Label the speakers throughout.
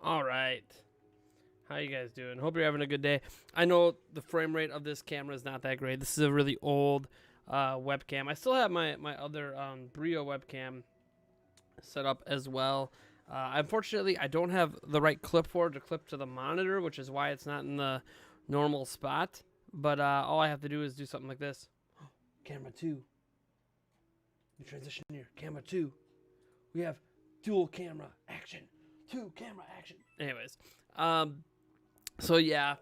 Speaker 1: All right. How you guys doing? Hope you're having a good day. I know the frame rate of this camera is not that great. This is a really old webcam. I still have my other Brio webcam set up as well. Unfortunately, I don't have the right clipboard to clip to the monitor, which is why it's not in the normal spot. But all I have to do is do something like this. Camera 2. We transition here. Camera 2. We have dual camera action. 2 camera action. Anyways, so yeah,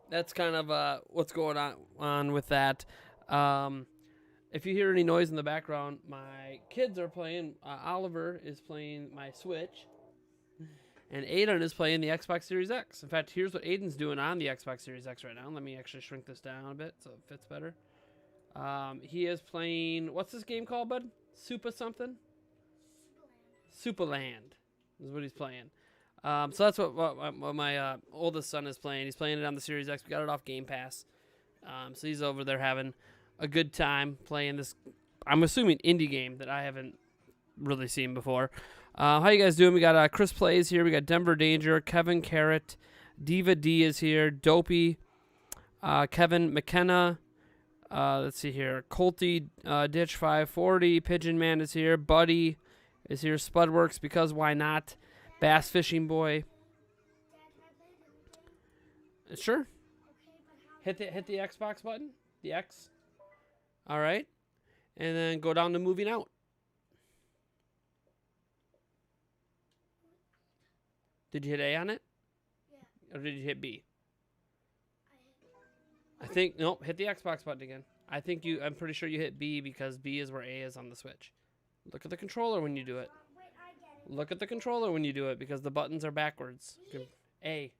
Speaker 1: that's kind of what's going on with that. If you hear any noise in the background, my kids are playing. Oliver is playing my Switch, and Aiden is playing the Xbox Series X. In fact, here's what Aiden's doing on the Xbox Series X right now. Let me actually shrink this down a bit so it fits better. He is playing, what's this game called, bud? Super something? Superland is what he's playing. So that's what my oldest son is playing. He's playing it on the Series X. We got it off Game Pass. So he's over there having a good time playing this, I'm assuming, indie game that I haven't really seen before. How you guys doing? We got Chris Plays here. We got Denver Danger, Kevin Carrot, Diva D is here, Dopey, Kevin McKenna. Let's see here. Colty, Ditch 540, Pigeon Man is here, Buddy is here, Spudworks, because why not? Bass Fishing Boy. Sure. Hit the Xbox button. The X. All right. And then go down to moving out. Did you hit A on it? Yeah. Or did you hit B? I think, nope, hit the Xbox button again. I'm pretty sure you hit B because B is where A is on the Switch. Look at the controller when you do it.
Speaker 2: Wait, I get it.
Speaker 1: Look at the controller when you do it because the buttons are backwards. A.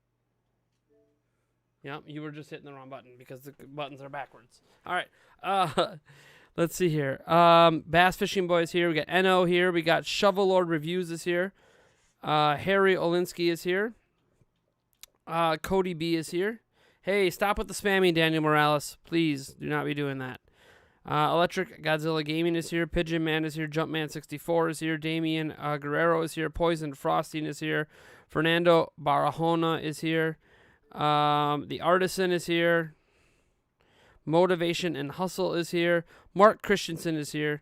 Speaker 1: Yep, you were just hitting the wrong button because the buttons are backwards. All right. Let's see here. Bass Fishing Boys here. We got Eno here. We got Shovel Lord Reviews is here. Harry Olinsky is here. Cody B is here. Hey, stop with the spamming, Daniel Morales. Please do not be doing that. Electric Godzilla Gaming is here. Pigeon Man is here. Jumpman64 is here. Damian Guerrero is here. Poison Frosting is here. Fernando Barahona is here. The Artisan is here. Motivation and Hustle is here. Mark Christensen is here.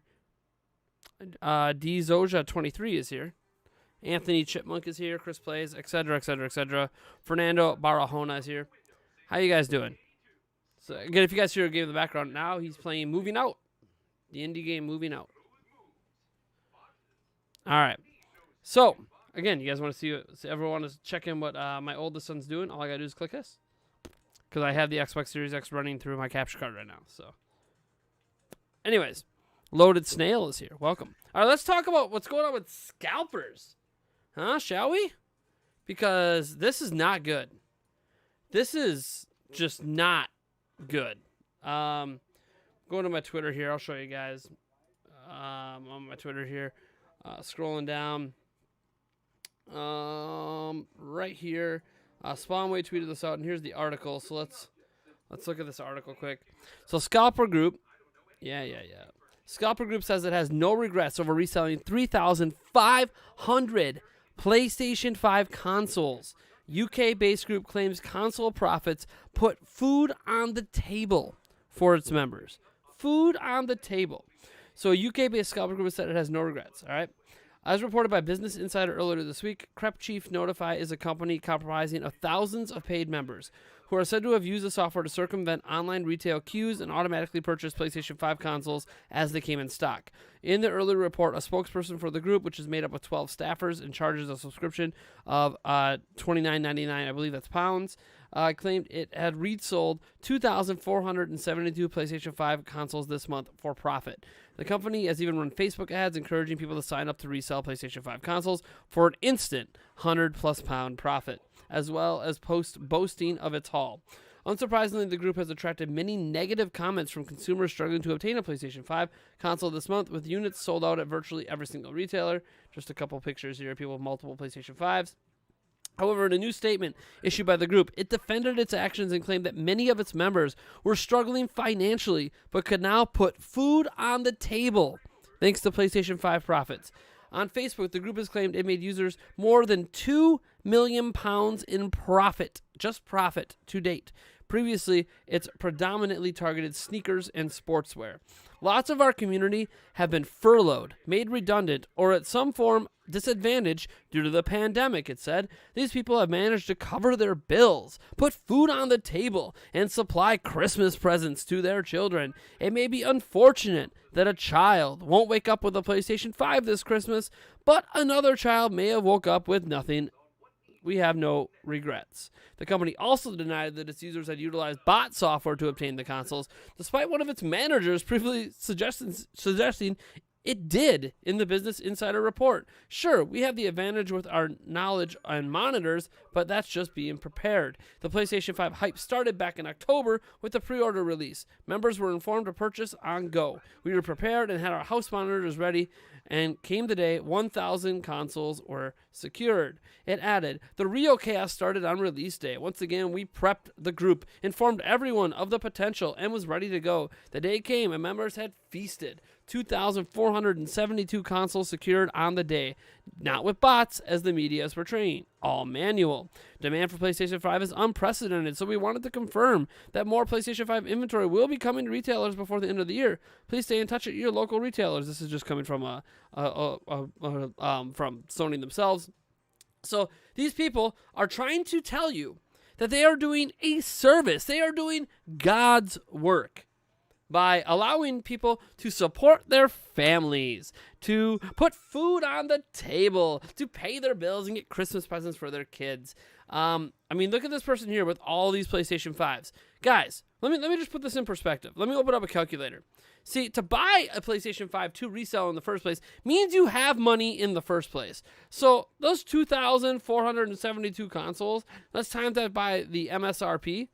Speaker 1: D Zoja 23 is here. Anthony Chipmunk is here. Chris Plays, etc., etc., etc. Fernando Barahona is here. How you guys doing? So again, if you guys hear a game in the background, now he's playing Moving Out. The indie game Moving Out. All right. So, again, you guys want to see everyone want to check in what my oldest son's doing? All I got to do is click this. Because I have the Xbox Series X running through my capture card right now. So, anyways, Loaded Snail is here. Welcome. All right, let's talk about what's going on with Scalpers. Huh? Shall we? Because this is not good. This is just not good. Going to my Twitter here. I'll show you guys. On my Twitter here. Scrolling down. Right here. Spawnway tweeted this out, and here's the article. So let's look at this article quick. So Scalper Group. Yeah. Scalper Group says it has no regrets over reselling 3,500 PlayStation 5 consoles. UK-based group claims console profits put food on the table for its members. Food on the table. So a UK-based Scalper Group said it has no regrets, all right? As reported by Business Insider earlier this week, Crep Chief Notify is a company comprising of thousands of paid members who are said to have used the software to circumvent online retail queues and automatically purchase PlayStation 5 consoles as they came in stock. In the earlier report, a spokesperson for the group, which is made up of 12 staffers and charges a subscription of $29.99, I believe that's pounds, claimed it had resold 2,472 PlayStation 5 consoles this month for profit. The company has even run Facebook ads encouraging people to sign up to resell PlayStation 5 consoles for an instant £100+ profit, as well as boasting of its haul. Unsurprisingly, the group has attracted many negative comments from consumers struggling to obtain a PlayStation 5 console this month, with units sold out at virtually every single retailer. Just a couple pictures here of people with multiple PlayStation 5s. However, in a new statement issued by the group, it defended its actions and claimed that many of its members were struggling financially but could now put food on the table thanks to PlayStation 5 profits. On Facebook, the group has claimed it made users more than £2 million in profit, just profit, to date. Previously, it's predominantly targeted sneakers and sportswear. Lots of our community have been furloughed, made redundant, or at some form disadvantaged due to the pandemic, it said. These people have managed to cover their bills, put food on the table, and supply Christmas presents to their children. It may be unfortunate that a child won't wake up with a PlayStation 5 this Christmas, but another child may have woke up with nothing. We have no regrets. The company also denied that its users had utilized bot software to obtain the consoles, despite one of its managers previously suggesting it did in the Business Insider report. Sure, we have the advantage with our knowledge on monitors, but that's just being prepared. The PlayStation 5 hype started back in October with the pre-order release. Members were informed to purchase on go. We were prepared and had our house monitors ready, and came the day 1,000 consoles were secured. It added, the real chaos started on release day. Once again, we prepped the group, informed everyone of the potential, and was ready to go. The day came and members had feasted. 2,472 consoles secured on the day. Not with bots, as the media is portraying. All manual. Demand for PlayStation 5 is unprecedented, so we wanted to confirm that more PlayStation 5 inventory will be coming to retailers before the end of the year. Please stay in touch at your local retailers. This is just coming from from Sony themselves. So these people are trying to tell you that they are doing a service. They are doing God's work by allowing people to support their families, to put food on the table, to pay their bills and get Christmas presents for their kids. I mean, look at this person here with all these PlayStation 5s. Guys, let me just put this in perspective. Let me open up a calculator. See, to buy a PlayStation 5 to resell in the first place means you have money in the first place. So those 2,472 consoles, let's times that by the MSRP.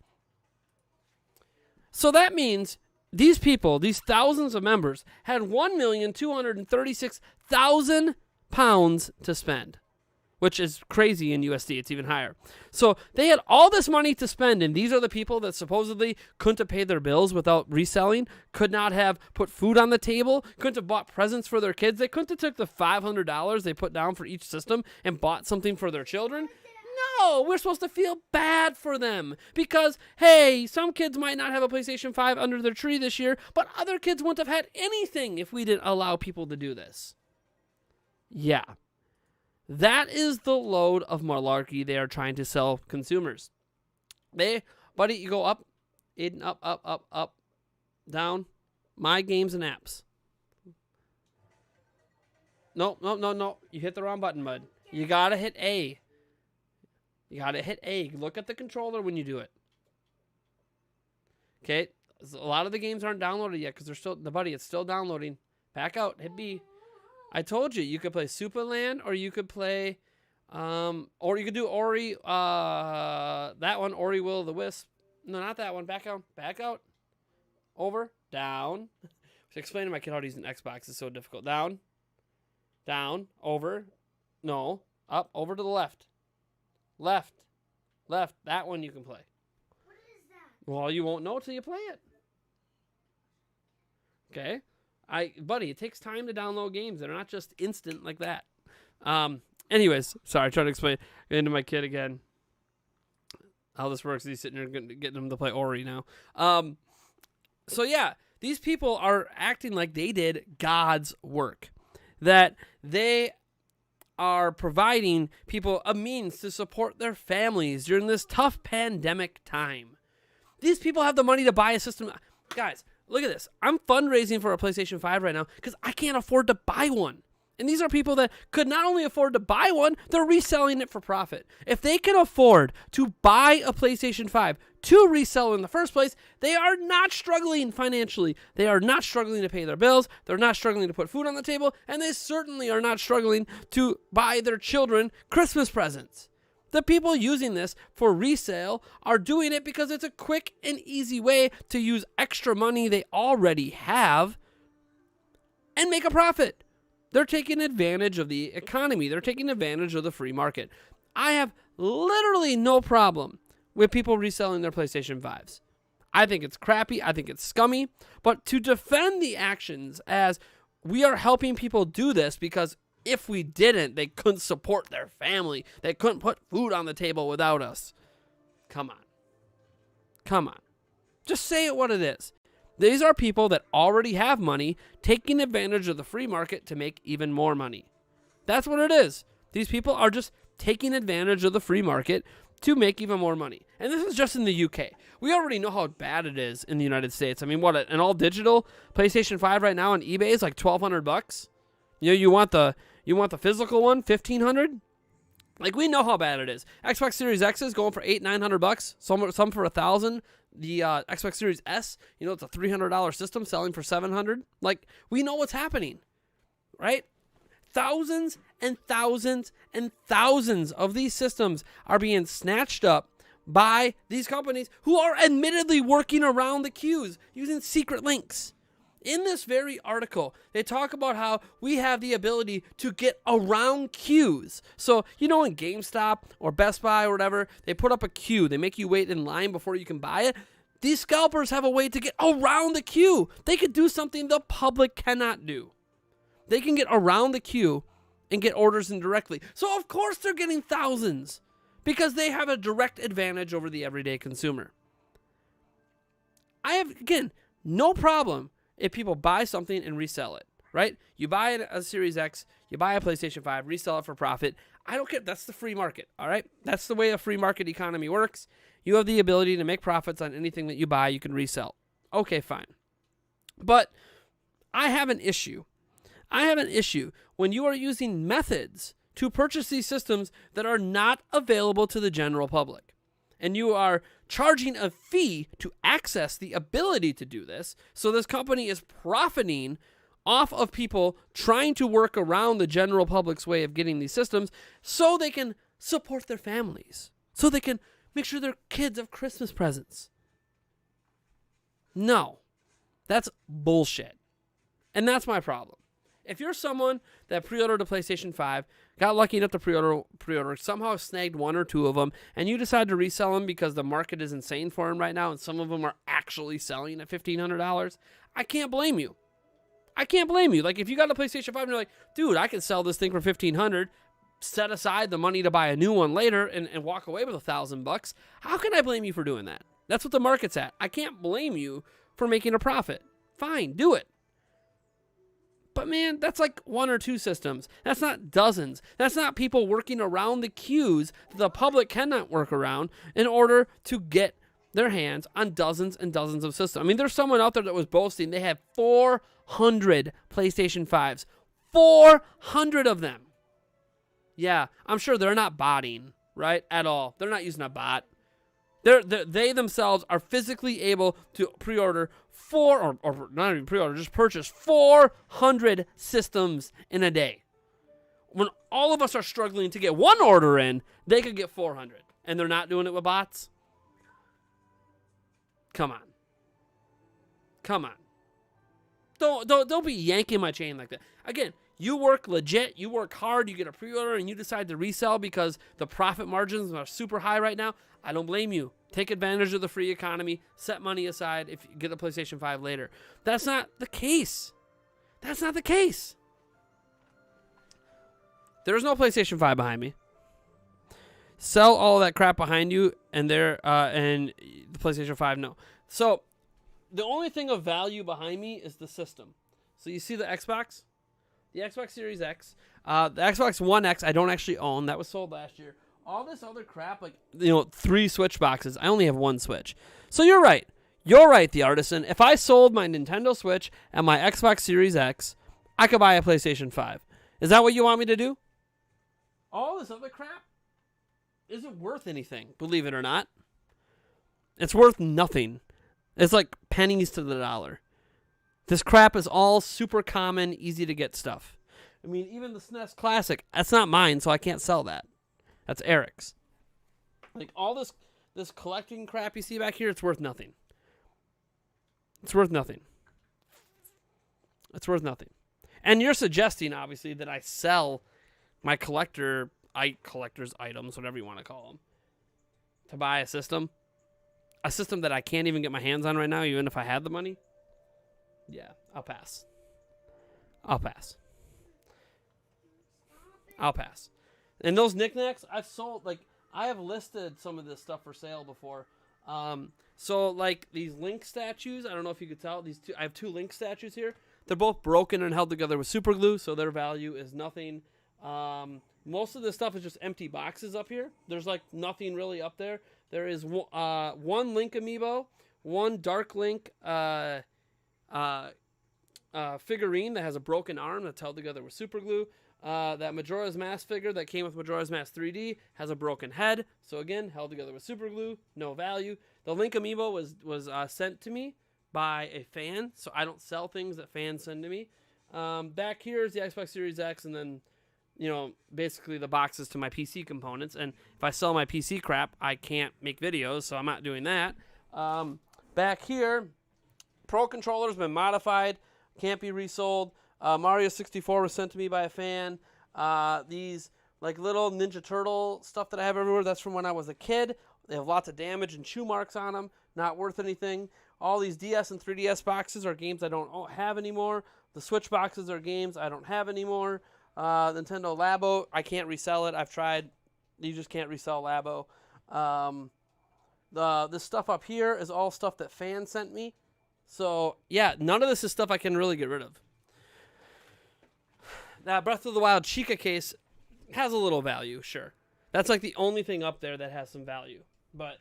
Speaker 1: So that means these people, these thousands of members, had £1,236,000 to spend, which is crazy in USD. It's even higher. So they had all this money to spend, and these are the people that supposedly couldn't have paid their bills without reselling, could not have put food on the table, couldn't have bought presents for their kids. They couldn't have took the $500 they put down for each system and bought something for their children. No, we're supposed to feel bad for them because, hey, some kids might not have a PlayStation 5 under their tree this year, but other kids wouldn't have had anything if we didn't allow people to do this. Yeah. That is the load of malarkey they are trying to sell consumers. Buddy, you go up, up, down, my games and apps. No. You hit the wrong button, bud. You gotta hit A. You gotta hit A. Look at the controller when you do it. Okay, a lot of the games aren't downloaded yet because they're still, it's still downloading. Back out, hit B. I told you could play Superland, or you could play, or you could do Ori, that one, Ori Will of the Wisp. No, not that one. Back out, over, down. I was explaining to my kid how to use an Xbox is so difficult. Down, over, no, up, over to the left. Left. That one you can play.
Speaker 2: What is that?
Speaker 1: Well, you won't know till you play it. Okay? Buddy, it takes time to download games. They're not just instant like that. Anyways, sorry, trying to explain to my kid again how this works. He's sitting here getting him to play Ori now. So yeah, these people are acting like they did God's work. That they are providing people a means to support their families during this tough pandemic time. These people have the money to buy a system. Guys, look at this. I'm fundraising for a PlayStation 5 right now because I can't afford to buy one. And these are people that could not only afford to buy one, they're reselling it for profit. If they can afford to buy a PlayStation 5 to resell in the first place, they are not struggling financially. They are not struggling to pay their bills. They're not struggling to put food on the table. And they certainly are not struggling to buy their children Christmas presents. The people using this for resale are doing it because it's a quick and easy way to use extra money they already have and make a profit. They're taking advantage of the economy. They're taking advantage of the free market. I have literally no problem with people reselling their PlayStation 5s. I think it's crappy. I think it's scummy. But to defend the actions as we are helping people do this because if we didn't, they couldn't support their family. They couldn't put food on the table without us. Come on. Come on. Just say it what it is. These are people that already have money taking advantage of the free market to make even more money. That's what it is. These people are just taking advantage of the free market to make even more money. And this is just in the UK. We already know how bad it is in the United States. I mean, what, an all digital PlayStation 5 right now on eBay is like $1,200. You want the physical one, $1,500? Like, we know how bad it is. Xbox Series X is going for $800-900. Some for $1,000. The Xbox Series S, it's a $300 system selling for $700. Like, we know what's happening, right? Thousands and thousands and thousands of these systems are being snatched up by these companies who are admittedly working around the queues using secret links. In this very article, they talk about how we have the ability to get around queues. So, in GameStop or Best Buy or whatever, they put up a queue. They make you wait in line before you can buy it. These scalpers have a way to get around the queue. They could do something the public cannot do. They can get around the queue and get orders in directly. So, of course, they're getting thousands because they have a direct advantage over the everyday consumer. I have, again, no problem if people buy something and resell it, right? You buy a Series X, you buy a PlayStation 5, resell it for profit. I don't care. That's the free market, all right? That's the way a free market economy works. You have the ability to make profits on anything that you buy, you can resell. Okay, fine. But I have an issue. I have an issue when you are using methods to purchase these systems that are not available to the general public. And you are charging a fee to access the ability to do this. So this company is profiting off of people trying to work around the general public's way of getting these systems so they can support their families, so they can make sure their kids have Christmas presents. No, that's bullshit. And that's my problem. If you're someone that pre-ordered a PlayStation 5, got lucky enough to pre-order, somehow snagged one or two of them, and you decide to resell them because the market is insane for them right now, and some of them are actually selling at $1,500, I can't blame you. I can't blame you. Like, if you got a PlayStation 5 and you're like, dude, I can sell this thing for $1,500, set aside the money to buy a new one later and walk away with $1,000, how can I blame you for doing that? That's what the market's at. I can't blame you for making a profit. Fine, do it. But man, that's like one or two systems. That's not dozens. That's not people working around the queues that the public cannot work around in order to get their hands on dozens and dozens of systems. I mean, there's someone out there that was boasting they had 400 PlayStation 5s. 400 of them. Yeah, I'm sure they're not botting, right, at all. They're not using a bot. They themselves are physically able to pre-order or not even pre-order, just purchase 400 systems in a day. When all of us are struggling to get one order in, they could get 400. And they're not doing it with bots? Come on. Come on. Don't be yanking my chain like that. Again, you work legit, you work hard, you get a pre-order, and you decide to resell because the profit margins are super high right now. I don't blame you. Take advantage of the free economy. Set money aside if you get a PlayStation 5 later. That's not the case. That's not the case. There's no PlayStation 5 behind me. Sell all that crap behind you, and the PlayStation 5, no. So the only thing of value behind me is the system. So you see the Xbox? The Xbox Series X. The Xbox One X I don't actually own. That was sold last year. All this other crap, like, 3 Switch boxes. I only have 1 Switch. So you're right. You're right, the artisan. If I sold my Nintendo Switch and my Xbox Series X, I could buy a PlayStation 5. Is that what you want me to do? All this other crap isn't worth anything, believe it or not. It's worth nothing. It's like pennies to the dollar. This crap is all super common, easy to get stuff. I mean, even the SNES Classic, that's not mine, so I can't sell that. That's Eric's. Like, all this collecting crap you see back here, it's worth nothing. It's worth nothing. It's worth nothing. And you're suggesting, obviously, that I sell my collector's items, whatever you want to call them, to buy a system that I can't even get my hands on right now, even if I had the money. Yeah, I'll pass. I'll pass. And those knickknacks, I've sold, like, I have listed some of this stuff for sale before. So, like, these Link statues, I don't know if you could tell. I have 2 Link statues here. They're both broken and held together with super glue, so their value is nothing. Most of this stuff is just empty boxes up here. There's, like, nothing really up there. There is one Link amiibo, one Dark Link figurine that has a broken arm that's held together with super glue. That Majora's Mask figure that came with Majora's Mask 3D has a broken head. So again, held together with super glue, no value. The Link amiibo was sent to me by a fan, so I don't sell things that fans send to me. Back here is the Xbox Series X, and then, you know, basically the boxes to my PC components. And if I sell my PC crap, I can't make videos, so I'm not doing that. Back here, Pro Controller's been modified, can't be resold. Mario 64 was sent to me by a fan. These like little Ninja Turtle stuff that I have everywhere, that's from when I was a kid. They have lots of damage and chew marks on them. Not worth anything. All these DS and 3DS boxes are games I don't have anymore. The Switch boxes are games I don't have anymore. Nintendo Labo, I can't resell it. I've tried. You just can't resell Labo. This stuff up here is all stuff that fans sent me. So, yeah, none of this is stuff I can really get rid of. That Breath of the Wild Chica case has a little value, sure. That's like the only thing up there that has some value. But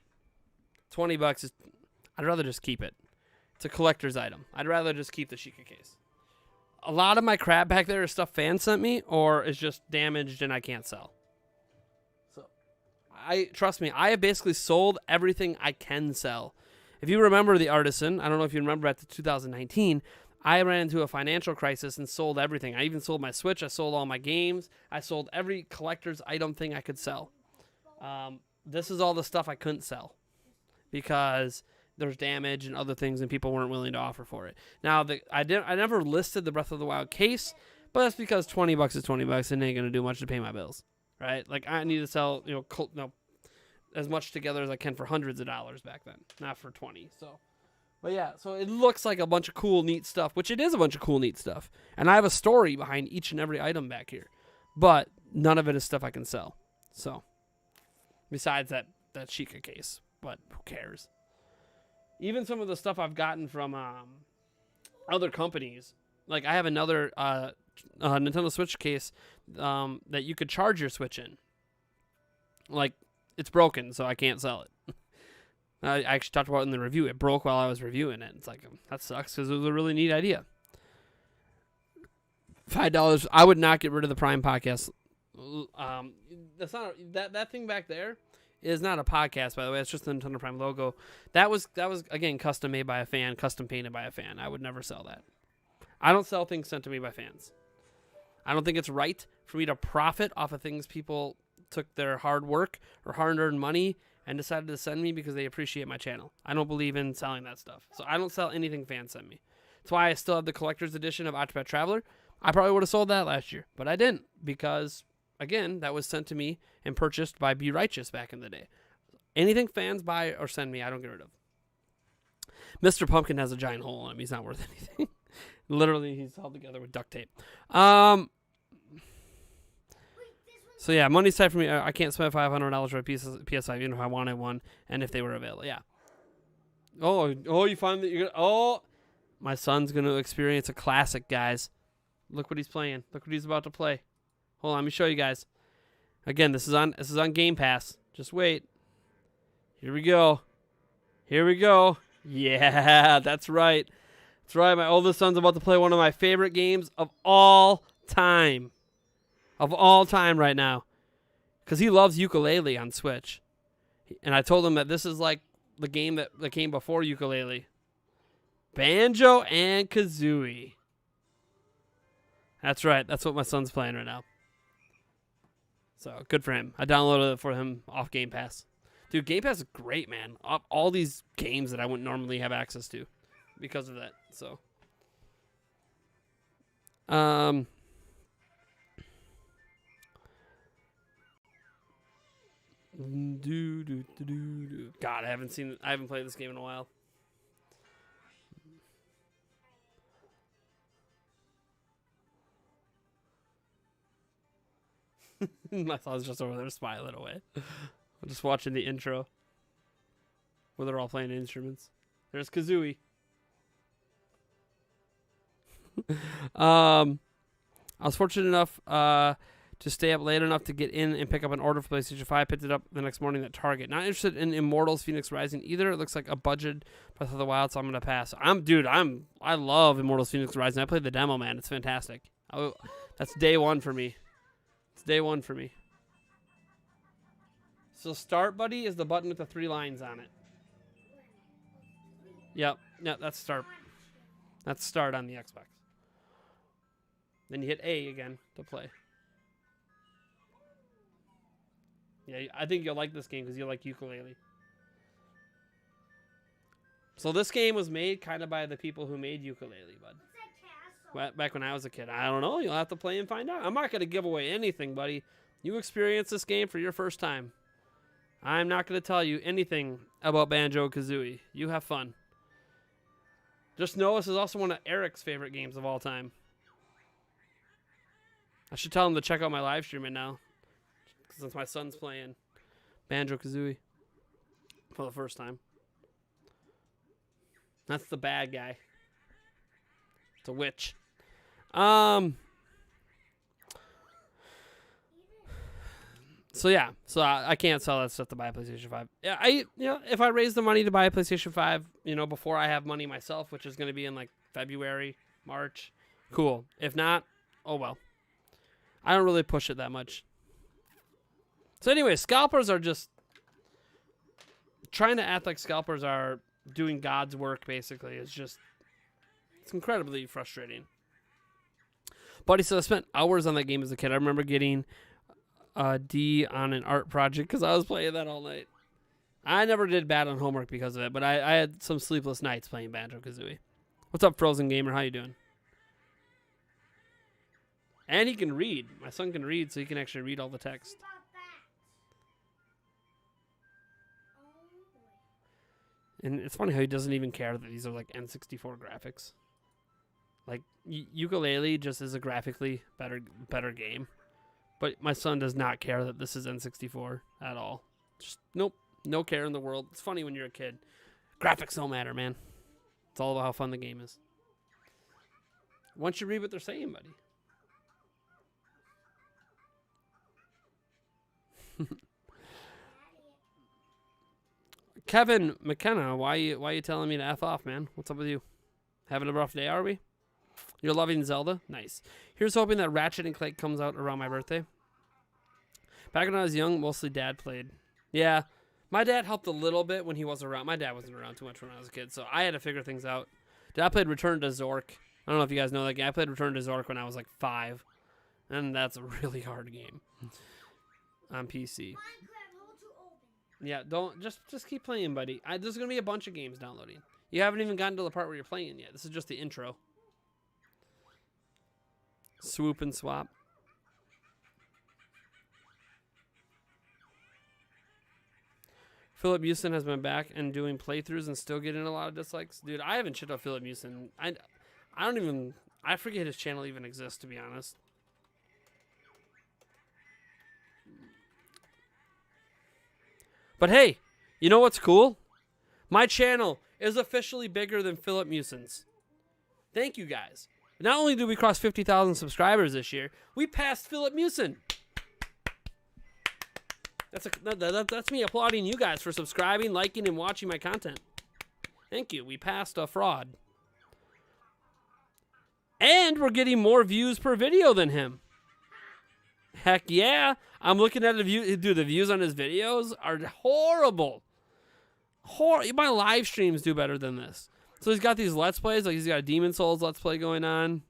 Speaker 1: $20 is... I'd rather just keep it. It's a collector's item. I'd rather just keep the Chica case. A lot of my crap back there is stuff fans sent me or is just damaged and I can't sell. So, trust me, I have basically sold everything I can sell. If you remember the Artisan, I don't know if you remember at the 2019, I ran into a financial crisis and sold everything. I even sold my Switch. I sold all my games. I sold every collector's item thing I could sell. This is all the stuff I couldn't sell because there's damage and other things and people weren't willing to offer for it. Now, I never listed the Breath of the Wild case, but that's because $20 is $20 and it ain't going to do much to pay my bills, right? Like, I need to sell, as much together as I can for hundreds of dollars back then, not for 20. So, but yeah, so it looks like a bunch of cool, neat stuff, which it is a bunch of cool, neat stuff. And I have a story behind each and every item back here, but none of it is stuff I can sell. So, besides that Chica case, but who cares? Even some of the stuff I've gotten from other companies, like I have another Nintendo Switch case that you could charge your Switch in. Like, it's broken, so I can't sell it. I actually talked about it in the review. It broke while I was reviewing it. It's like, that sucks because it was a really neat idea. $5. I would not get rid of the Prime podcast. That's not that thing back there is not a podcast, by the way. It's just the Nintendo Prime logo. That was again custom made by a fan, custom painted by a fan. I would never sell that. I don't sell things sent to me by fans. I don't think it's right for me to profit off of things people took their hard work or hard-earned money and decided to send me because they appreciate my channel. I don't believe in selling that stuff. So I don't sell anything fans send me. That's why I still have the collector's edition of Octopath Traveler. I probably would have sold that last year, but I didn't because, again, that was sent to me and purchased by Be Righteous back in the day. Anything fans buy or send me, I don't get rid of. Mr. Pumpkin has a giant hole in him. He's not worth anything. Literally, he's held together with duct tape. So yeah, money's tight for me. I can't spend $500 for a PS5 even if I wanted one and if they were available. Yeah. Oh, you find that you're gonna. Oh, my son's gonna experience a classic, guys. Look what he's playing. Look what he's about to play. Hold on, let me show you guys. Again, this is on Game Pass. Just wait. Here we go. Here we go. Yeah, that's right. That's right. My oldest son's about to play one of my favorite games of all time. Of all time right now. Because he loves ukulele on Switch. And I told him that this is like the game that came before ukulele. Banjo and Kazooie. That's right. That's what my son's playing right now. So, good for him. I downloaded it for him off Game Pass. Dude, Game Pass is great, man. All these games that I wouldn't normally have access to because of that. So, God, I haven't played this game in a while. My son's just over there smiling away. I'm just watching the intro where they're all playing instruments. There's Kazooie. I was fortunate enough to stay up late enough to get in and pick up an order for PlayStation 5. Picked it up the next morning at Target. Not interested in Immortals Phoenix Rising either. It looks like a budget Breath of the Wild, so I'm gonna pass. I love Immortals Phoenix Rising. I played the demo, man. It's fantastic. That's day one for me. It's day one for me. So start, buddy, is the button with the 3 lines on it. Yep, that's start. That's start on the Xbox. Then you hit A again to play. Yeah, I think you'll like this game because you like ukulele. So this game was made kind of by the people who made ukulele, bud. Back when I was a kid. I don't know. You'll have to play and find out. I'm not going to give away anything, buddy. You experience this game for your first time. I'm not going to tell you anything about Banjo-Kazooie. You have fun. Just know this is also one of Eric's favorite games of all time. I should tell him to check out my live stream right now, since my son's playing Banjo-Kazooie for the first time. That's the bad guy. It's a witch. So yeah, I can't sell that stuff to buy a PlayStation 5. Yeah, if I raise the money to buy a PlayStation 5, before I have money myself, which is going to be in like February, March, cool. If not, oh well. I don't really push it that much. So anyway, scalpers are just trying to act like scalpers are doing God's work, basically. It's incredibly frustrating. Buddy said I spent hours on that game as a kid. I remember getting a D on an art project because I was playing that all night. I never did bad on homework because of it, but I had some sleepless nights playing Banjo-Kazooie. What's up, Frozen Gamer? How you doing? And he can read. My son can read, so he can actually read all the text. And it's funny how he doesn't even care that these are like N64 graphics. Like, ukulele just is a graphically better game. But my son does not care that this is N64 at all. Just, nope. No care in the world. It's funny when you're a kid. Graphics don't matter, man. It's all about how fun the game is. Once you read what they're saying, buddy. Kevin McKenna, why you telling me to F off, man? What's up with you? Having a rough day, are we? You're loving Zelda? Nice. Here's hoping that Ratchet and Clank comes out around my birthday. Back when I was young, mostly Dad played. Yeah, my dad helped a little bit when he wasn't around. My dad wasn't around too much when I was a kid, so I had to figure things out. Dad played Return to Zork. I don't know if you guys know that game. I played Return to Zork when I was like 5, and that's a really hard game on PC. Yeah, just keep playing, buddy. There's gonna be a bunch of games downloading. You haven't even gotten to the part where you're playing yet. This is just the intro. Swoop and swap. Philip Houston has been back and doing playthroughs and still getting a lot of dislikes. Dude, I haven't shit out Philip Houston. I forget his channel even exists, to be honest. But hey, you know what's cool? My channel is officially bigger than Philip Houston's. Thank you guys. Not only did we cross 50,000 subscribers this year, we passed Philip Houston. That's me applauding you guys for subscribing, liking, and watching my content. Thank you. We passed a fraud. And we're getting more views per video than him. Heck yeah. I'm looking at the view. Dude, the views on his videos are horrible. My live streams do better than this. So he's got these Let's Plays. Like he's got a Demon Souls Let's Play going on.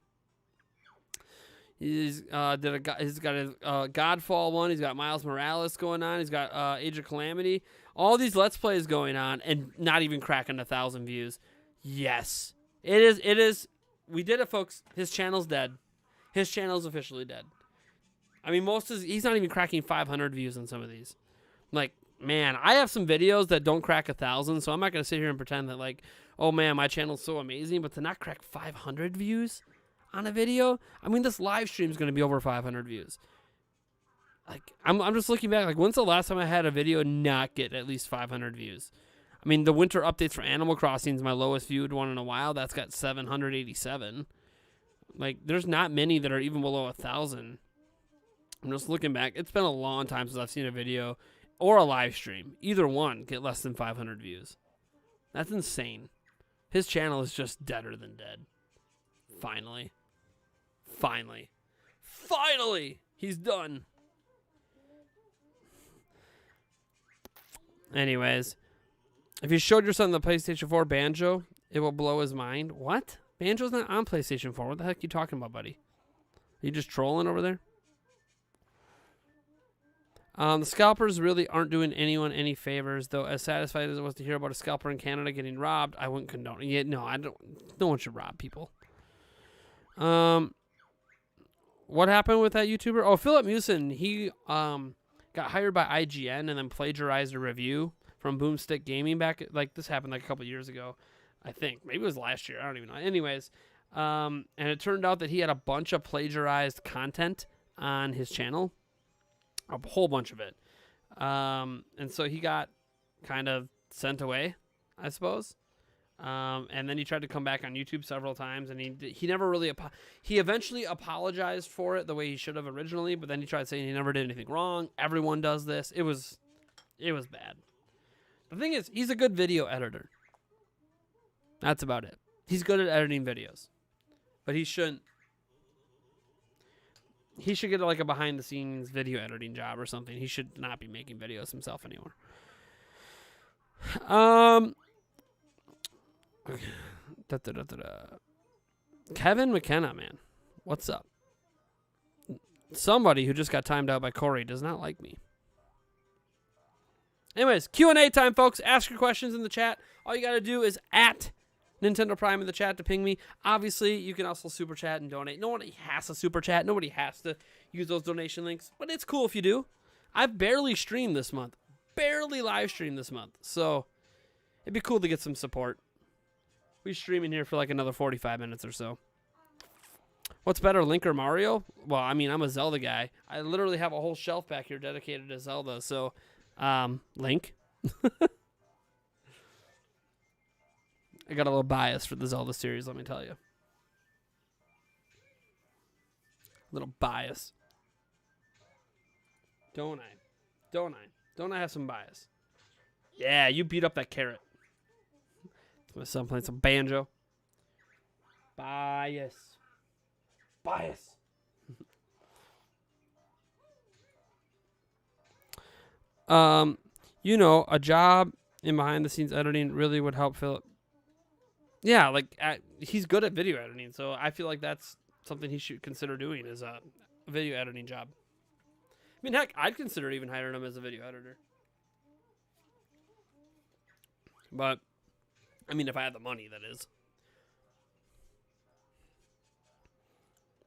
Speaker 1: He's got a Godfall one. He's got Miles Morales going on. He's got Age of Calamity. All these Let's Plays going on and not even cracking 1,000 views. Yes. It is. We did it, folks. His channel's dead. His channel's officially dead. I mean, he's not even cracking 500 views on some of these. Like, man, I have some videos that don't crack 1,000, so I'm not going to sit here and pretend that, like, oh, man, my channel's so amazing, but to not crack 500 views on a video? I mean, this live stream is going to be over 500 views. like I'm just looking back. Like, when's the last time I had a video not get at least 500 views? I mean, the winter updates for Animal Crossing is my lowest viewed one in a while. That's got 787. Like, there's not many that are even below 1,000. I'm just looking back. It's been a long time since I've seen a video or a live stream. Either one get less than 500 views. That's insane. His channel is just deader than dead. Finally. He's done. Anyways, if you showed your son the PlayStation 4 Banjo, it will blow his mind. What? Banjo's not on PlayStation 4. What the heck are you talking about, buddy? Are you just trolling over there? The scalpers really aren't doing anyone any favors, though. As satisfied as it was to hear about a scalper in Canada getting robbed, I wouldn't condone it. Yeah, no, I don't. No one should rob people. What happened with that YouTuber? Oh, Philip Mewson. He got hired by IGN and then plagiarized a review from Boomstick Gaming back. Like, this happened like a couple years ago, I think. Maybe it was last year. I don't even know. Anyways, and it turned out that he had a bunch of plagiarized content on his channel. A whole bunch of it. And so he got kind of sent away, I suppose. And then he tried to come back on YouTube several times, and he never really he eventually apologized for it the way he should have originally, but then he tried saying he never did anything wrong. Everyone does this. It was bad. The thing is, he's a good video editor. That's about it. He's good at editing videos, but he should get like a behind the scenes video editing job or something. He should not be making videos himself anymore. Kevin McKenna, man. What's up? Somebody who just got timed out by Corey does not like me. Anyways, Q&A time, folks. Ask your questions in the chat. All you got to do is at Nintendo Prime in the chat to ping me. Obviously, you can also super chat and donate. Nobody has to super chat. Nobody has to use those donation links. But it's cool if you do. I've barely streamed this month. Barely live streamed this month. So it'd be cool to get some support. We stream in here for like another 45 minutes or so. What's better, Link or Mario? Well, I mean, I'm a Zelda guy. I literally have a whole shelf back here dedicated to Zelda. So, Link. I got a little bias for the Zelda series, let me tell you. A little bias. Don't I? Don't I have some bias? Yeah, you beat up that carrot. My son playing some banjo. Bias. You know, a job in behind the scenes editing really would help Philip. Yeah, like he's good at video editing, so I feel like that's something he should consider doing is a video editing job. I mean, heck, I'd consider even hiring him as a video editor. But, I mean, if I had the money, that is.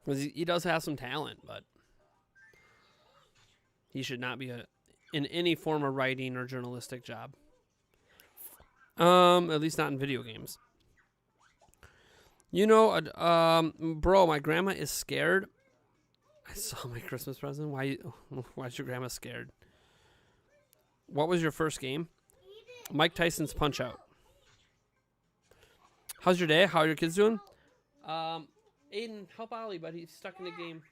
Speaker 1: Because he does have some talent, but he should not be in any form of writing or journalistic job. At least not in video games. You know, bro, my grandma is scared. I saw my Christmas present. Why's your grandma scared? What was your first game? Mike Tyson's Punch-Out. How's your day? How are your kids doing? Aiden, help Ollie, but he's stuck in the game.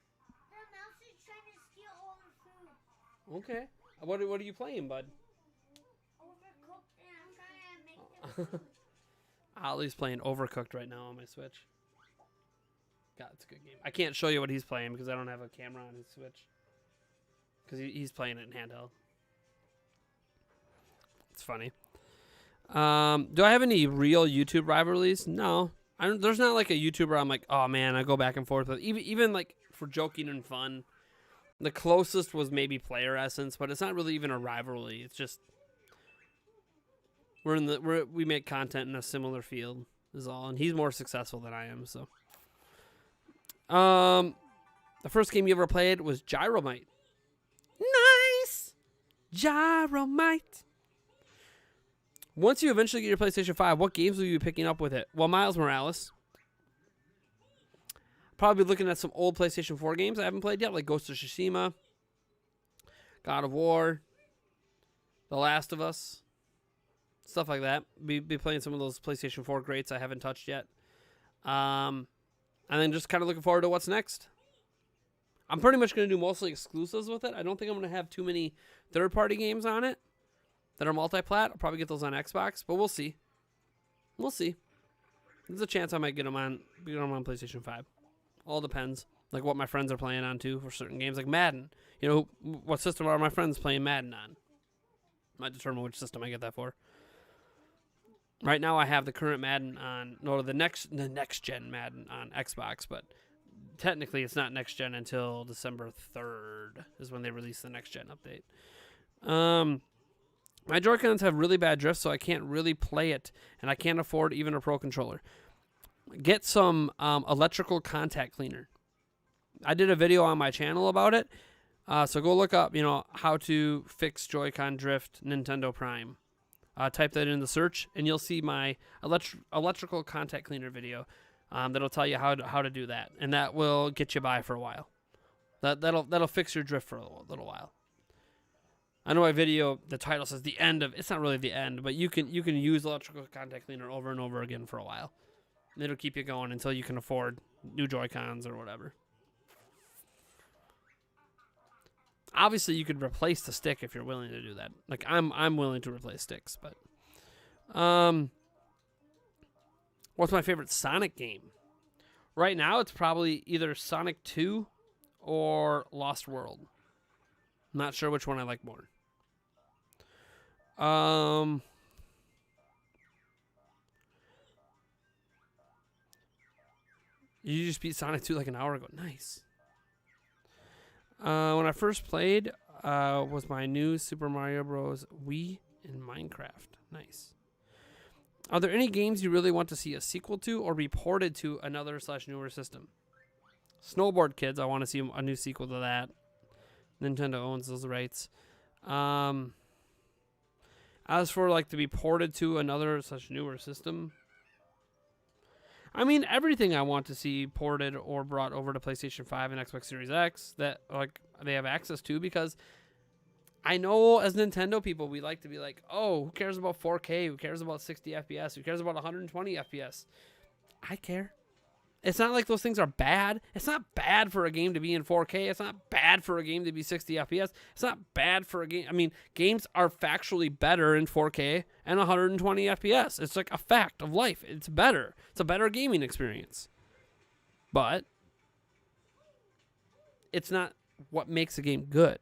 Speaker 1: Okay. What are you playing, bud? Overcooked, and I'm trying to make Ollie's playing Overcooked right now on my Switch. God, it's a good game. I can't show you what he's playing because I don't have a camera on his Switch. Because he's playing it in handheld. It's funny. Do I have any real YouTube rivalries? No. There's not like a YouTuber I'm like, oh man, I go back and forth with. Even like for joking and fun. The closest was maybe Player Essence, but it's not really even a rivalry. It's just we make content in a similar field is all, and he's more successful than I am. So, the first game you ever played was Gyromite. Nice, Gyromite. Once you eventually get your PlayStation 5, what games will you be picking up with it? Well, Miles Morales. Probably looking at some old PlayStation 4 games I haven't played yet, like Ghost of Tsushima. God of War, The Last of Us, stuff like that. Be playing some of those PlayStation 4 greats I haven't touched yet. And then just kind of looking forward to what's next. I'm pretty much going to do mostly exclusives with it. I don't think I'm going to have too many third-party games on it that are multi-plat. I'll probably get those on Xbox, but we'll see. We'll see. There's a chance I might get them on PlayStation 5. All depends. Like what my friends are playing on, too, for certain games. Like Madden. You know, what system are my friends playing Madden on? Might determine which system I get that for. Right now, I have the current Madden on, the next gen Madden on Xbox, but technically it's not next gen until December 3rd is when they release the next gen update. My Joy-Cons have really bad drift, so I can't really play it, and I can't afford even a Pro Controller. Get some electrical contact cleaner. I did a video on my channel about it, so go look up, how to fix Joy-Con drift Nintendo Prime. Type that in the search, and you'll see my electrical contact cleaner video that'll tell you how to do that, and that will get you by for a while. That'll fix your drift for a little while. I know my video, the title says the end of. It's not really the end, but you can use electrical contact cleaner over and over again for a while. And it'll keep you going until you can afford new Joy-Cons or whatever. Obviously, you could replace the stick if you're willing to do that. Like I'm willing to replace sticks, but what's my favorite Sonic game? Right now, it's probably either Sonic 2 or Lost World. Not sure which one I like more. You just beat Sonic 2 like an hour ago. Nice. When I first played, was my new Super Mario Bros. Wii and Minecraft. Nice. Are there any games you really want to see a sequel to or be ported to another / newer system? Snowboard Kids, I want to see a new sequel to that. Nintendo owns those rights. As for to be ported to another / newer system, I mean, everything I want to see ported or brought over to PlayStation 5 and Xbox Series X that they have access to, because I know as Nintendo people, we like to be like, oh, who cares about 4K? Who cares about 60 FPS? Who cares about 120 FPS? I care. It's not like those things are bad. It's not bad for a game to be in 4K. It's not bad for a game to be 60 FPS. It's not bad for a game. I mean, games are factually better in 4K and 120 FPS. It's like a fact of life. It's better. It's a better gaming experience. But it's not what makes a game good.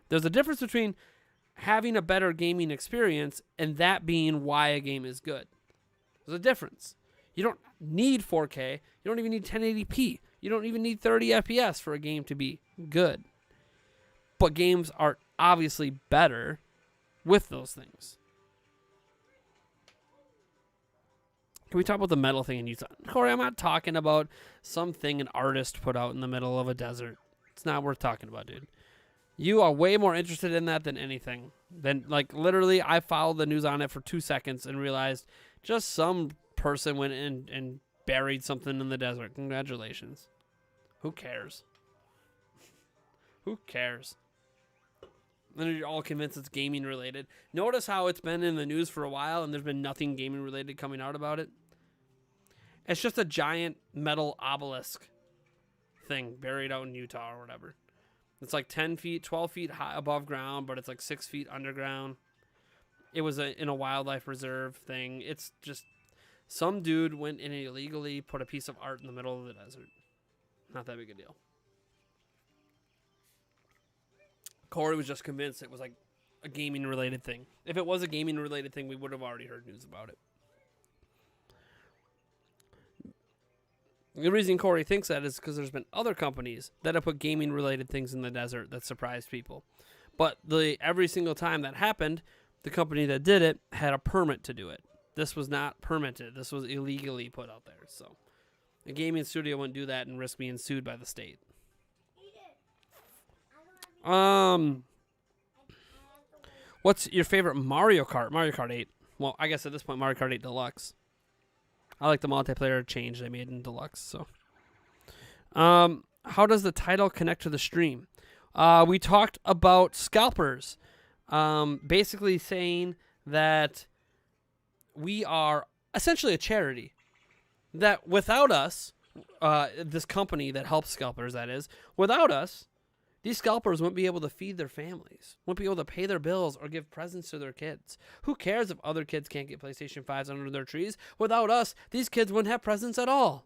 Speaker 1: There's a difference between having a better gaming experience and that being why a game is good. There's a difference. You don't need 4K. You don't even need 1080p. You don't even need 30 FPS for a game to be good. But games are obviously better with those things. Can we talk about the metal thing in Utah? Corey, I'm not talking about something an artist put out in the middle of a desert. It's not worth talking about, dude. You are way more interested in that than anything. Literally, I followed the news on it for 2 seconds and realized just some person went in and buried something in the desert. Congratulations. Who cares? Who cares? And you're all convinced it's gaming related. Notice how it's been in the news for a while and there's been nothing gaming related coming out about it. It's just a giant metal obelisk thing buried out in Utah or whatever. It's like 10 feet, 12 feet high above ground, but it's like 6 feet underground. It was in a wildlife reserve thing. It's just some dude went and illegally put a piece of art in the middle of the desert. Not that big a deal. Corey was just convinced it was like a gaming related thing. If it was a gaming related thing, we would have already heard news about it. The reason Corey thinks that is because there's been other companies that have put gaming related things in the desert that surprised people. But every single time that happened, the company that did it had a permit to do it. This was not permitted. This was illegally put out there. So a gaming studio wouldn't do that and risk being sued by the state. What's your favorite Mario Kart? Mario Kart 8. Well, I guess at this point, Mario Kart 8 Deluxe. I like the multiplayer change they made in Deluxe. So, how does the title connect to the stream? We talked about scalpers, basically saying that we are essentially a charity. That without us, this company that helps scalpers, that is, without us, these scalpers wouldn't be able to feed their families, wouldn't be able to pay their bills or give presents to their kids. Who cares if other kids can't get PlayStation 5s under their trees? Without us, these kids wouldn't have presents at all.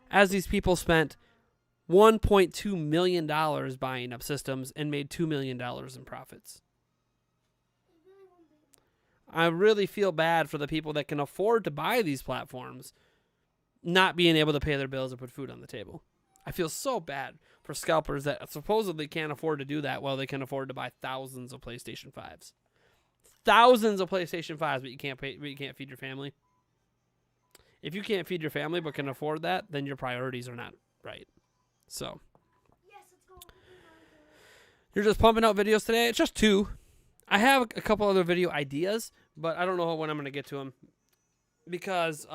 Speaker 1: As these people spent $1.2 million buying up systems and made $2 million in profits. I really feel bad for the people that can afford to buy these platforms not being able to pay their bills or put food on the table. I feel so bad for scalpers that supposedly can't afford to do that while they can afford to buy thousands of PlayStation 5s. Thousands of PlayStation 5s, but you can't feed your family. If you can't feed your family but can afford that, then your priorities are not right. So, you're just pumping out videos today? It's just 2. I have a couple other video ideas, but I don't know when I'm going to get to them. Because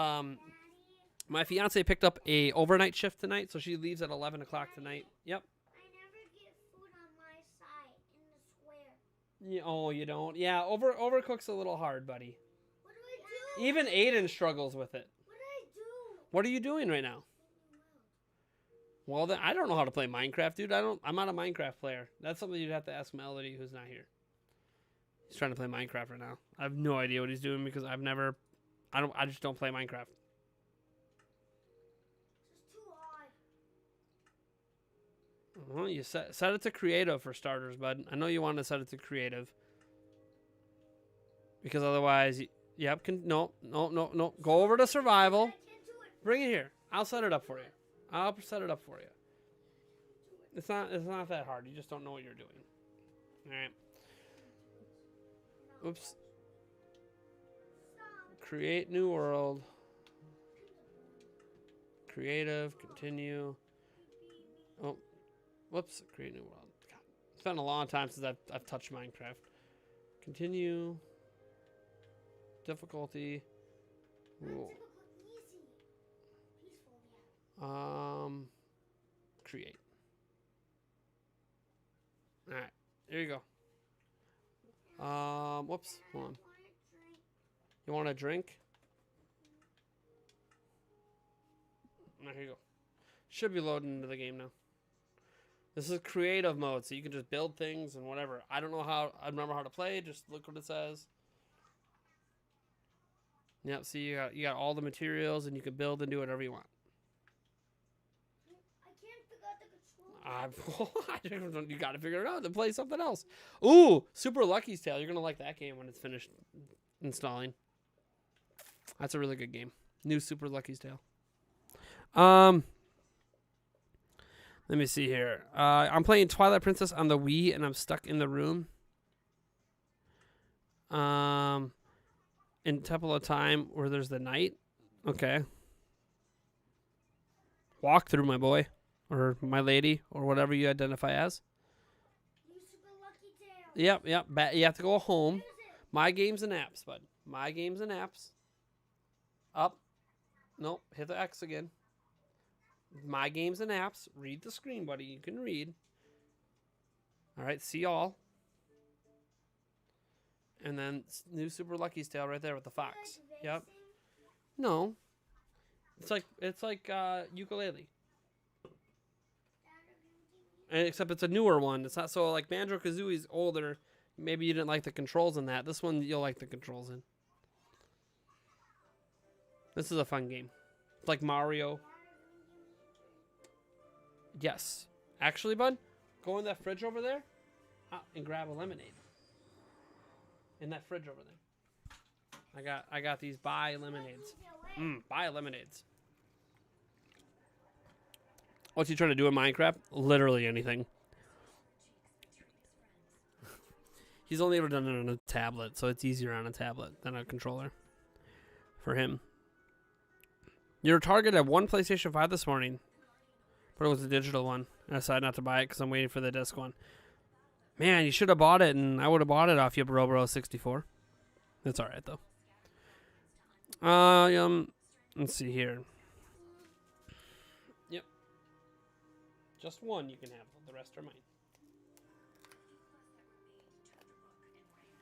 Speaker 1: my fiance picked up a overnight shift tonight, so she leaves at 11 o'clock tonight. Yep.
Speaker 2: I never get food on my side in the square.
Speaker 1: Yeah, oh, you don't? Yeah, overcook's a little hard, buddy.
Speaker 2: What do I do?
Speaker 1: Even Aiden struggles with it.
Speaker 2: What do I do?
Speaker 1: What are you doing right now? Well, then I don't know how to play Minecraft, dude. I'm not a Minecraft player. That's something you'd have to ask Melody, who's not here. He's trying to play Minecraft right now. I have no idea what he's doing because I just don't play Minecraft.
Speaker 2: It's too hard.
Speaker 1: Well, you set it to creative for starters, bud. I know you want to set it to creative. Because otherwise, no. Go over to survival.
Speaker 2: I can't do it.
Speaker 1: Bring it here. I'll set it up for you. I'll set it up for you. It's not that hard. You just don't know what you're doing. All right. Oops.
Speaker 2: Stop.
Speaker 1: Create new world. Creative. Continue. Oh. Whoops. Create new world. God. It's been a long time since I've touched Minecraft. Continue. Difficulty. Ooh. Create. All right, there you go. Whoops, hold on. You want a drink? There you go. Should be loading into the game now. This is creative mode, so you can just build things and whatever. I don't remember how to play. Just look what it says. Yep. See, you got all the materials, and you can build and do whatever you want. You got to figure it out. Then play something else. Ooh, Super Lucky's Tale. You're gonna like that game when it's finished installing. That's a really good game. New Super Lucky's Tale. Let me see here. I'm playing Twilight Princess on the Wii, and I'm stuck in the room. In Temple of Time, where there's the night. Okay. Walk through, my boy. Or my lady, or whatever you identify as. Yep. You have to go home. My games and apps, bud. My games and apps. Up. Nope. Hit the X again. My games and apps. Read the screen, buddy. You can read. All right. See all. And then new Super Lucky's Tale right there with the fox. Yep. No. It's like ukulele. And except it's a newer one. It's not so like Banjo-Kazooie's older. Maybe you didn't like the controls in that. This one you'll like the controls in. This is a fun game. It's like Mario. Yes. Actually, bud, go in that fridge over there and grab a lemonade. In that fridge over there. I got these buy lemonades. Buy lemonades. What's he trying to do in Minecraft? Literally anything. He's only ever done it on a tablet, so it's easier on a tablet than a controller for him. Your target had one PlayStation 5 this morning, but it was a digital one. I decided not to buy it because I'm waiting for the disc one. Man, you should have bought it, and I would have bought it off you, Bro64. That's all right, though. Let's see here. Yep. Just one you can have. The rest are mine.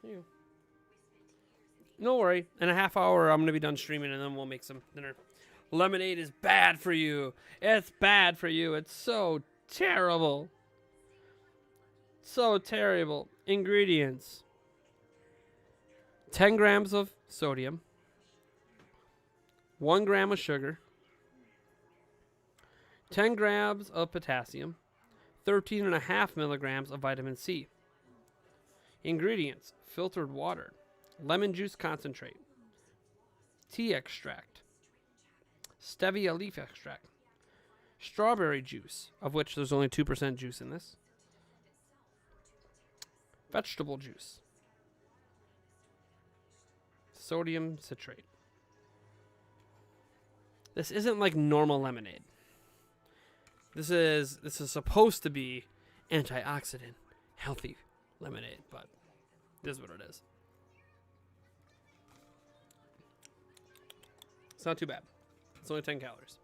Speaker 1: Here you go. No worry. In a half hour, I'm going to be done streaming, and then we'll make some dinner. Lemonade is bad for you. It's bad for you. It's so terrible. So terrible. Ingredients. 10 grams of sodium. 1 gram of sugar. 10 grams of potassium. 13.5 milligrams of vitamin C. Ingredients. Filtered water. Lemon juice concentrate. Tea extract. Stevia leaf extract. Strawberry juice, of which there's only 2% juice in this. Vegetable juice. Sodium citrate. This isn't like normal lemonade. This is supposed to be antioxidant, healthy lemonade, but this is what it is. It's not too bad. It's only 10 calories.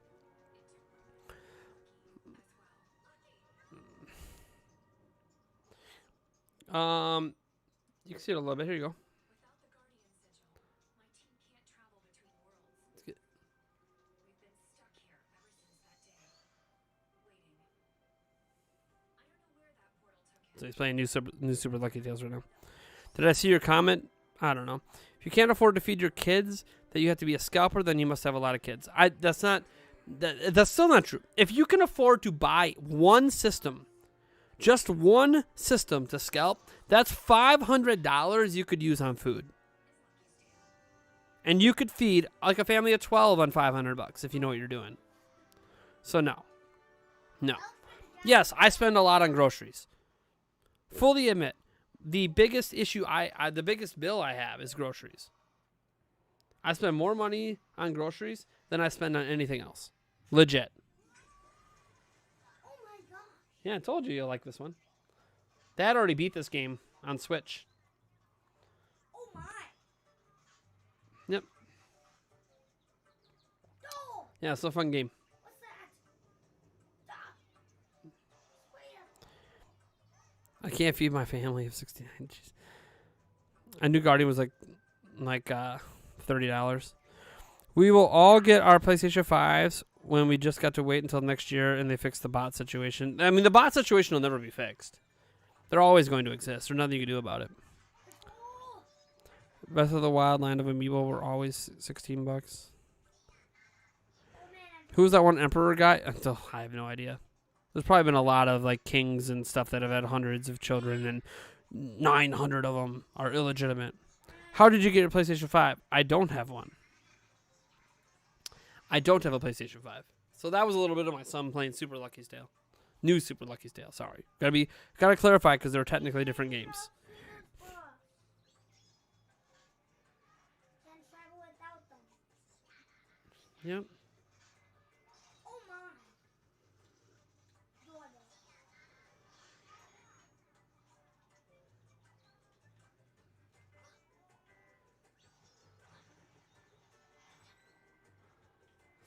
Speaker 1: You can see it a little bit. Here you go. It's good. So he's playing new super Lucky Tales right now. Did I see your comment? I don't know. If you can't afford to feed your kids, that you have to be a scalper, then you must have a lot of kids. That's still not true. If you can afford to buy one system, just one system to scalp, that's $500 you could use on food. And you could feed like a family of 12 on $500 if you know what you're doing. So no. Yes, I spend a lot on groceries. Fully admit, the biggest issue the biggest bill I have is groceries. I spend more money on groceries than I spend on anything else. Legit.
Speaker 2: Oh my gosh.
Speaker 1: Yeah, I told you you'll like this one. Dad already beat this game on Switch.
Speaker 2: Oh my.
Speaker 1: Yep.
Speaker 2: No.
Speaker 1: Yeah, it's a fun game.
Speaker 2: What's that? Stop.
Speaker 1: I can't feed my family of 69. Jeez. I knew Guardian was like $30. We will all get our PlayStation 5s when we just got to wait until next year and they fix the bot situation. I mean, the bot situation will never be fixed. They're always going to exist. There's nothing you can do about it. Breath of the Wild, Land of Amiibo were always $16. Who's that one Emperor guy? I have no idea. There's probably been a lot of like kings and stuff that have had hundreds of children, and 900 of them are illegitimate. How did you get your PlayStation 5? I don't have one. I don't have a PlayStation 5. So that was a little bit of my son playing Super Lucky's Tale. New Super Lucky's Tale, sorry. Gotta clarify because they're technically different games.
Speaker 2: Can't travel without them.
Speaker 1: Yep.
Speaker 2: Oh my. Daughter.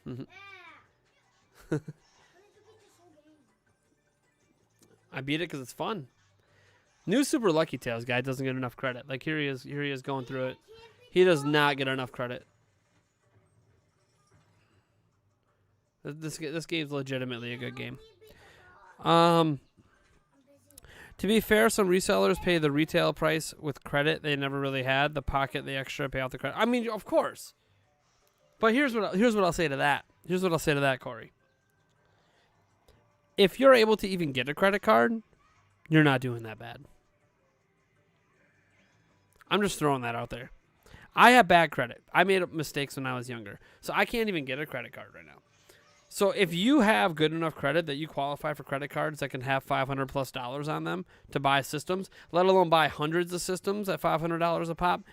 Speaker 1: Mhm.
Speaker 2: When did you beat this whole game?
Speaker 1: I beat it because it's fun. New Super Lucky Tales guy doesn't get enough credit. Like here he is going through it. He does not get enough credit. This game's legitimately a good game. To be fair, some resellers pay the retail price with credit they never really had. The pocket the extra, pay out the credit. I mean, of course. But here's what I'll say to that. Here's what I'll say to that, Corey. If you're able to even get a credit card, you're not doing that bad. I'm just throwing that out there. I have bad credit. I made mistakes when I was younger. So I can't even get a credit card right now. So if you have good enough credit that you qualify for credit cards that can have $500+ on them to buy systems, let alone buy hundreds of systems at $500 a pop,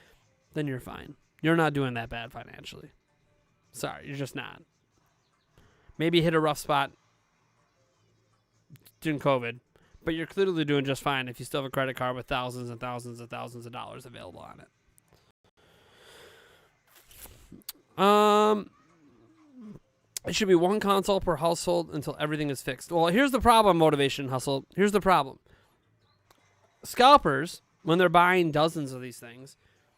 Speaker 1: then you're fine. You're not doing that bad financially. Sorry, you're just not. Maybe hit a rough spot during COVID, but you're clearly doing just fine if you still have a credit card with thousands and thousands and thousands of dollars available on it. It should be one console per household until everything is fixed. Well, here's the problem, Motivation Hustle. Here's the problem. Scalpers, when they're buying dozens of these things,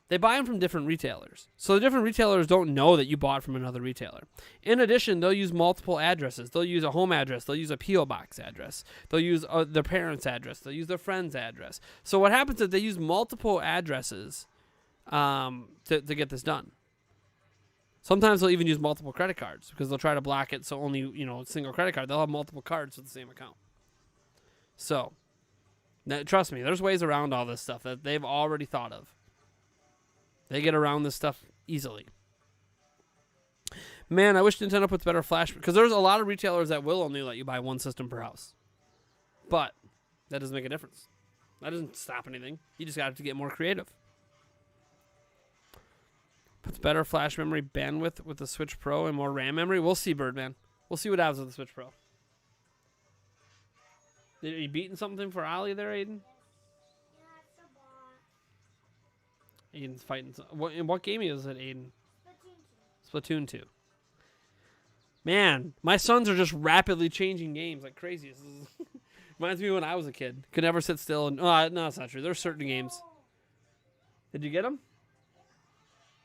Speaker 1: they buy them from different retailers. So the different retailers don't know that you bought from another retailer. In addition, they'll use multiple addresses. They'll use a home address. They'll use a P.O. box address. They'll use their parents' address. They'll use their friend's address. So what happens is they use multiple addresses to get this done. Sometimes they'll even use multiple credit cards because they'll try to block it so only, a single credit card. They'll have multiple cards with the same account. So, trust me, there's ways around all this stuff that they've already thought of. They get around this stuff easily. Man, I wish Nintendo puts better flash, because there's a lot of retailers that will only let you buy one system per house. But that doesn't make a difference. That doesn't stop anything. You just got to get more creative. Puts better flash memory bandwidth with the Switch Pro and more RAM memory. We'll see, Birdman. We'll see what happens with the Switch Pro. Are you beating something for Ollie there, Aiden? Aiden's fighting. In what game is it, Aiden? Splatoon 2. Man, my sons are just rapidly changing games like crazy. Reminds me of when I was a kid. Could never sit still. And no, that's not true. There's certain games. Did you get them?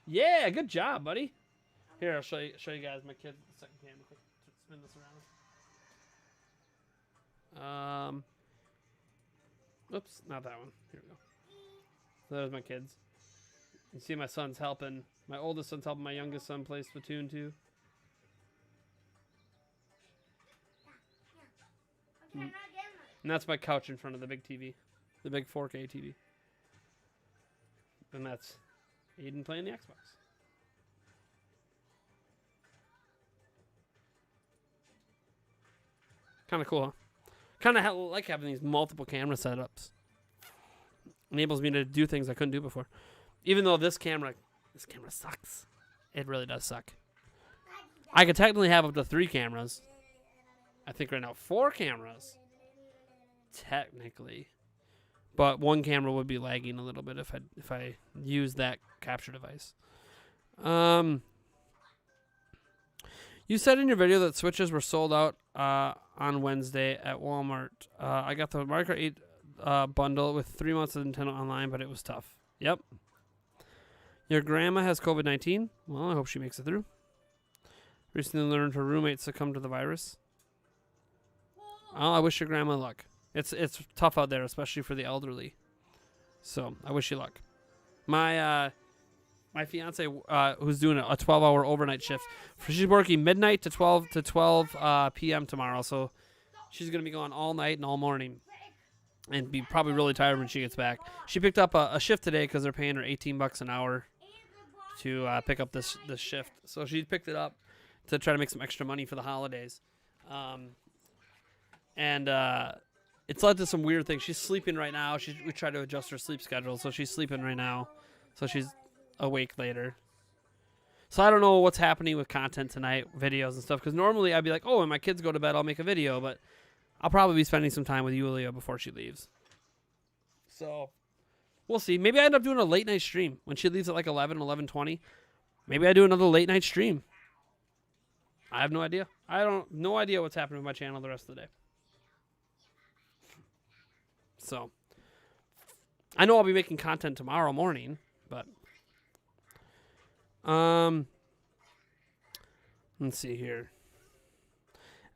Speaker 1: Yeah, good job, buddy. Here, I'll show you guys my kid. Second camera. Quick, spin this around. Oops, not that one. Here we go. So there's my kids. You see my son's helping. My oldest son's helping my youngest son play Splatoon 2. And that's my couch in front of the big TV. The big 4K TV. And that's Aiden playing the Xbox. Kind of cool, huh? Kind of like having these multiple camera setups. Enables me to do things I couldn't do before. Even though this camera sucks. It really does suck. I could technically have up to 3 cameras. I think right now 4 cameras. Technically. But one camera would be lagging a little bit if I use that capture device. You said in your video that Switches were sold out on Wednesday at Walmart. I got the Mario Kart 8 bundle with 3 months of Nintendo Online, but it was tough. Yep. Your grandma has COVID-19. Well, I hope she makes it through. Recently learned her roommate succumbed to the virus. Oh, I wish your grandma luck. It's tough out there, especially for the elderly. So I wish you luck. My fiance, who's doing a 12-hour overnight shift, she's working midnight to 12 p.m. tomorrow. So she's gonna be gone all night and all morning, and be probably really tired when she gets back. She picked up a shift today because they're paying her $18 an hour to pick up this shift. So she picked it up to try to make some extra money for the holidays. It's led to some weird things. She's sleeping right now. We tried to adjust her sleep schedule, so she's sleeping right now. So she's awake later. So I don't know what's happening with content tonight, videos and stuff, because normally I'd be like, oh, when my kids go to bed, I'll make a video, but I'll probably be spending some time with Yulia before she leaves. So we'll see. Maybe I end up doing a late night stream when she leaves at like 11:20. Maybe I do another late night stream. I have no idea. No idea what's happening with my channel the rest of the day. So I know I'll be making content tomorrow morning, but let's see here.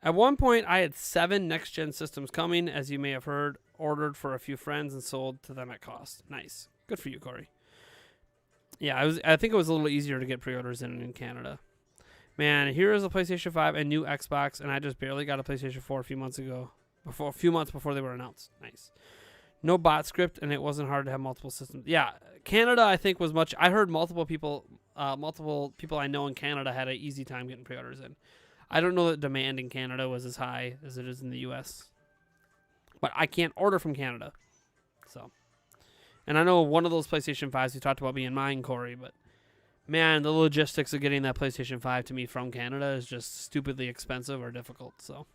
Speaker 1: At one point, I had 7 next-gen systems coming, as you may have heard, ordered for a few friends and sold to them at cost. Nice. Good for you, Corey. Yeah, I think it was a little easier to get pre-orders in Canada. Man, here is a PlayStation 5 and new Xbox, and I just barely got a PlayStation 4 a few months before they were announced. Nice. No bot script, and it wasn't hard to have multiple systems. Yeah, Canada, I think, was much. I heard multiple people I know in Canada had an easy time getting pre-orders in. I don't know that demand in Canada was as high as it is in the U.S., but I can't order from Canada. So, and I know one of those PlayStation 5s you talked about being mine, Corey, but man, the logistics of getting that PlayStation 5 to me from Canada is just stupidly expensive or difficult. So,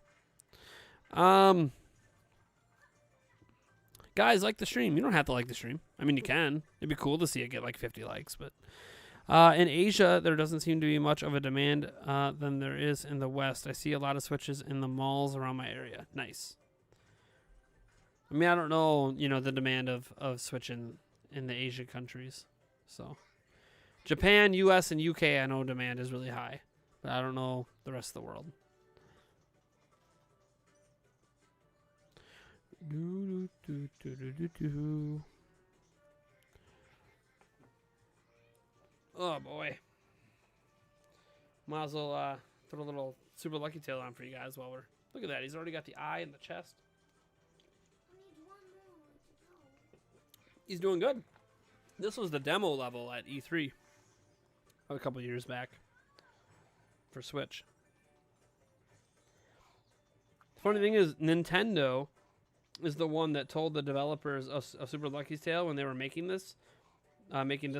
Speaker 1: guys, like the stream. You don't have to like the stream. I mean, you can. It'd be cool to see it get like 50 likes, but in Asia, there doesn't seem to be much of a demand than there is in the West. I see a lot of Switches in the malls around my area. Nice. I mean, I don't know, the demand of Switch in the Asia countries. So, Japan, U.S., and U.K., I know demand is really high. But I don't know the rest of the world. Oh, boy. Might as well put a little Super Lucky Tail on for you guys while we're... Look at that. He's already got the eye and the chest. He's doing good. This was the demo level at E3 a couple years back for Switch. The funny thing is, Nintendo is the one that told the developers of Super Lucky's Tale when they were making this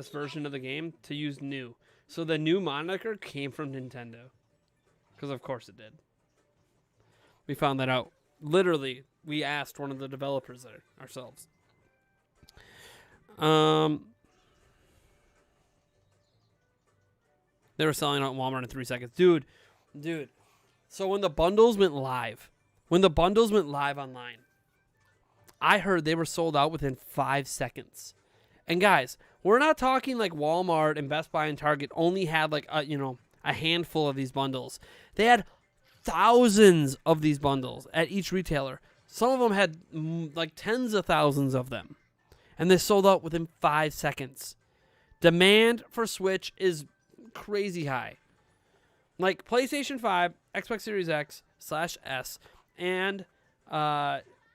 Speaker 1: version of the game to use new. So the new moniker came from Nintendo. Because of course it did. We found that out. Literally, we asked one of the developers there ourselves. They were selling out in Walmart in 3 seconds. Dude. So when the bundles went live online, I heard they were sold out within 5 seconds. And guys, we're not talking like Walmart and Best Buy and Target only had like a handful of these bundles. They had thousands of these bundles at each retailer. Some of them had like tens of thousands of them. And they sold out within 5 seconds. Demand for Switch is crazy high. Like PlayStation 5, Xbox Series X/S, and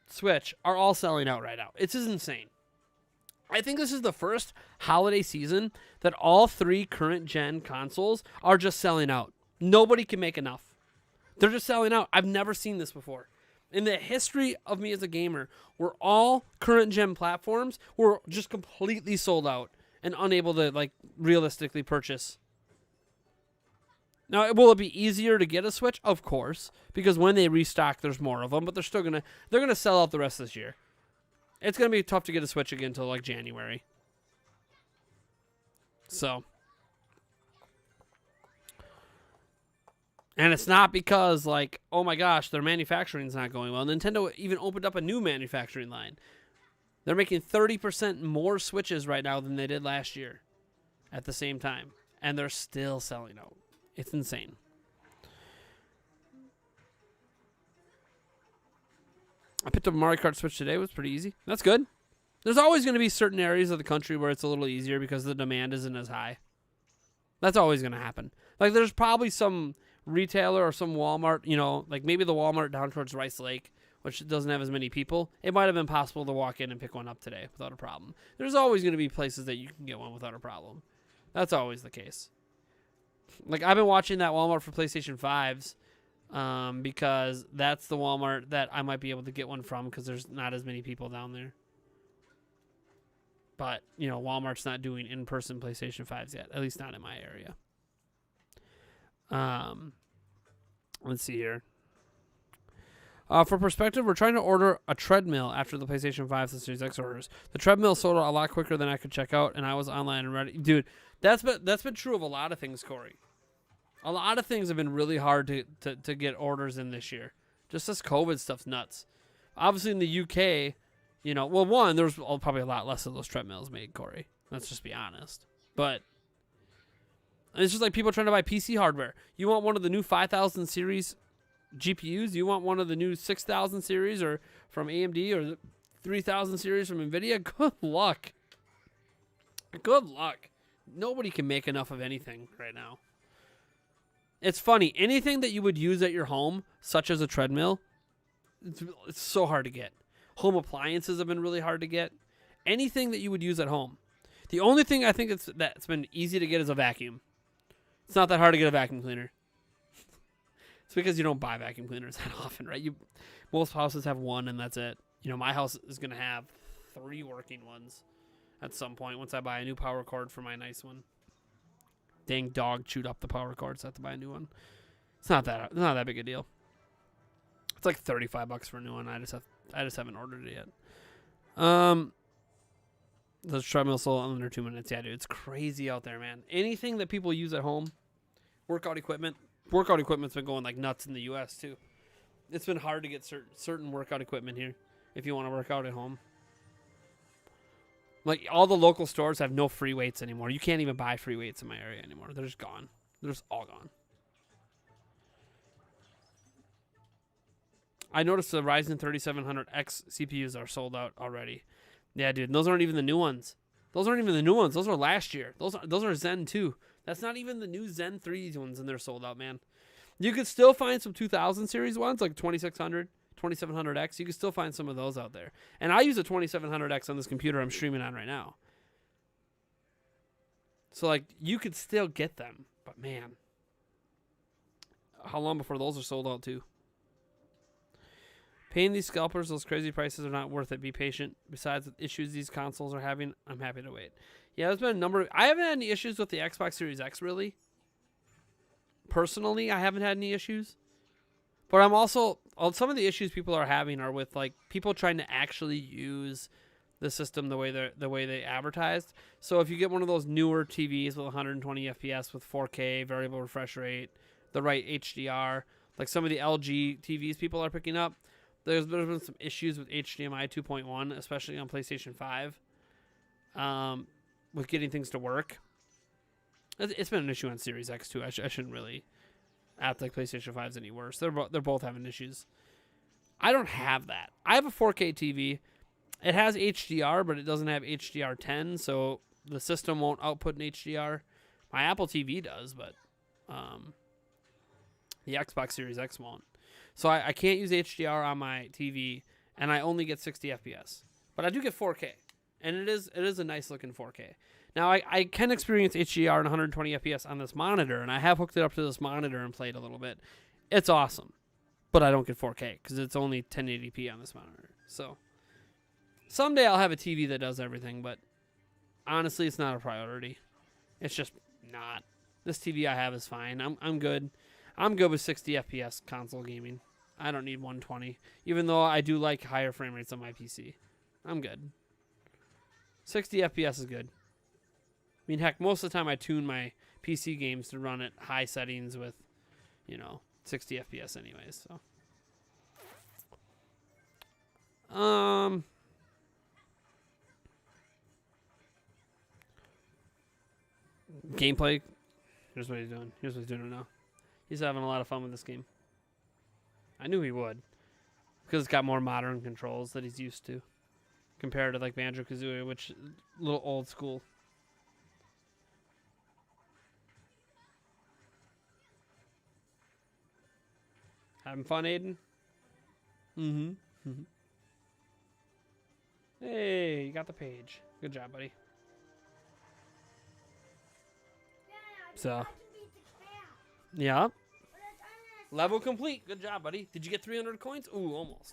Speaker 1: Switch are all selling out right now. It's just insane. I think this is the first holiday season that all 3 current gen consoles are just selling out. Nobody can make enough. They're just selling out. I've never seen this before. In the history of me as a gamer, where all current gen platforms were just completely sold out and unable to like realistically purchase. Now, will it be easier to get a Switch? Of course, because when they restock, there's more of them, but they're gonna sell out the rest of this year. It's gonna be tough to get a Switch again until like January. So, and it's not because like, oh my gosh, their manufacturing's not going well. Nintendo even opened up a new manufacturing line. They're making 30% more Switches right now than they did last year at the same time, and they're still selling out. It's insane. I picked up a Mario Kart Switch today. It was pretty easy. That's good. There's always going to be certain areas of the country where it's a little easier because the demand isn't as high. That's always going to happen. Like, there's probably some retailer or some Walmart, like maybe the Walmart down towards Rice Lake, which doesn't have as many people. It might have been possible to walk in and pick one up today without a problem. There's always going to be places that you can get one without a problem. That's always the case. Like, I've been watching that Walmart for PlayStation 5s because that's the Walmart that I might be able to get one from because there's not as many people down there. But, Walmart's not doing in-person PlayStation 5s yet, at least not in my area. Let's see here. For perspective, we're trying to order a treadmill after the PlayStation 5 and Series X orders. The treadmill sold out a lot quicker than I could check out, and I was online and ready. Dude, that's been true of a lot of things, Corey. A lot of things have been really hard to get orders in this year. Just this COVID stuff's nuts. Obviously, in the UK, there's probably a lot less of those treadmills made, Corey. Let's just be honest. But it's just like people trying to buy PC hardware. You want one of the new 5000 series GPUs? You want one of the new 6000 series or from AMD or the 3000 series from NVIDIA? Good luck. Good luck. Nobody can make enough of anything right now. It's funny. Anything that you would use at your home, such as a treadmill, it's so hard to get. Home appliances have been really hard to get. Anything that you would use at home. The only thing I think that's been easy to get is a vacuum. It's not that hard to get a vacuum cleaner. It's because you don't buy vacuum cleaners that often, right? Most houses have one and that's it. My house is going to have 3 working ones at some point once I buy a new power cord for my nice one. Dang dog chewed up the power cord, so I have to buy a new one. It's not that big a deal. It's like $35 for a new one. I just haven't ordered it yet. The treadmill sold under 2 minutes. Yeah, dude, it's crazy out there, man. Anything that people use at home, workout equipment's been going like nuts in the U.S. too. It's been hard to get certain workout equipment here. if you want to work out at home. Like, all the local stores have no free weights anymore. You can't even buy free weights in my area anymore. They're just gone. They're just all gone. I noticed the Ryzen 3700X CPUs are sold out already. Yeah, dude. And those aren't even the new ones. Those are last year. Those are Zen 2. That's not even the new Zen 3 ones, and they're sold out, man. You could still find some 2000 series ones, like 2600, 2700X. You can still find some of those out there. And I use a 2700X on this computer I'm streaming on right now. So, like, you could still get them. But, man, how long before those are sold out, too? Paying these scalpers those crazy prices are not worth it. Be patient. Besides the issues these consoles are having, I'm happy to wait. Yeah, there's been a number of... I haven't had any issues with the Xbox Series X, really. Personally, I haven't had any issues. But I'm also... Some of the issues people are having are with, like, people trying to actually use the system the way they advertised. So if you get one of those newer TVs with 120 FPS with 4K, variable refresh rate, the right HDR, like some of the LG TVs people are picking up, there's been some issues with HDMI 2.1, especially on PlayStation 5, with getting things to work. It's been an issue on Series X too. I shouldn't really act like PlayStation 5 is any worse. They're both having issues. I don't have that. I have a 4K TV. It has HDR, but it doesn't have HDR10, so the system won't output an HDR. My Apple TV does, but the Xbox Series X won't. So I can't use HDR on my TV, and I only get 60 FPS. But I do get 4K, and it is a nice looking 4K. Now I can experience HDR and 120 FPS on this monitor, and I have hooked it up to this monitor and played a little bit. It's awesome, but I don't get 4K because it's only 1080p on this monitor. So someday I'll have a TV that does everything, but honestly, it's not a priority. It's just not. This TV I have is fine. I'm good. I'm good with 60 FPS console gaming. I don't need 120, even though I do like higher frame rates on my PC. I'm good. 60 FPS is good. I mean, heck, most of the time I tune my PC games to run at high settings with, 60 FPS anyways. So, gameplay. Here's what he's doing. Here's what he's doing right now. He's having a lot of fun with this game. I knew he would, because it's got more modern controls that he's used to, compared to like Banjo-Kazooie, which is a little old school. Having fun, Aiden? Mm-hmm. Hey, you got the page. Good job, buddy. So, yeah. Level complete. Good job, buddy. Did you get 300 coins? Ooh, almost.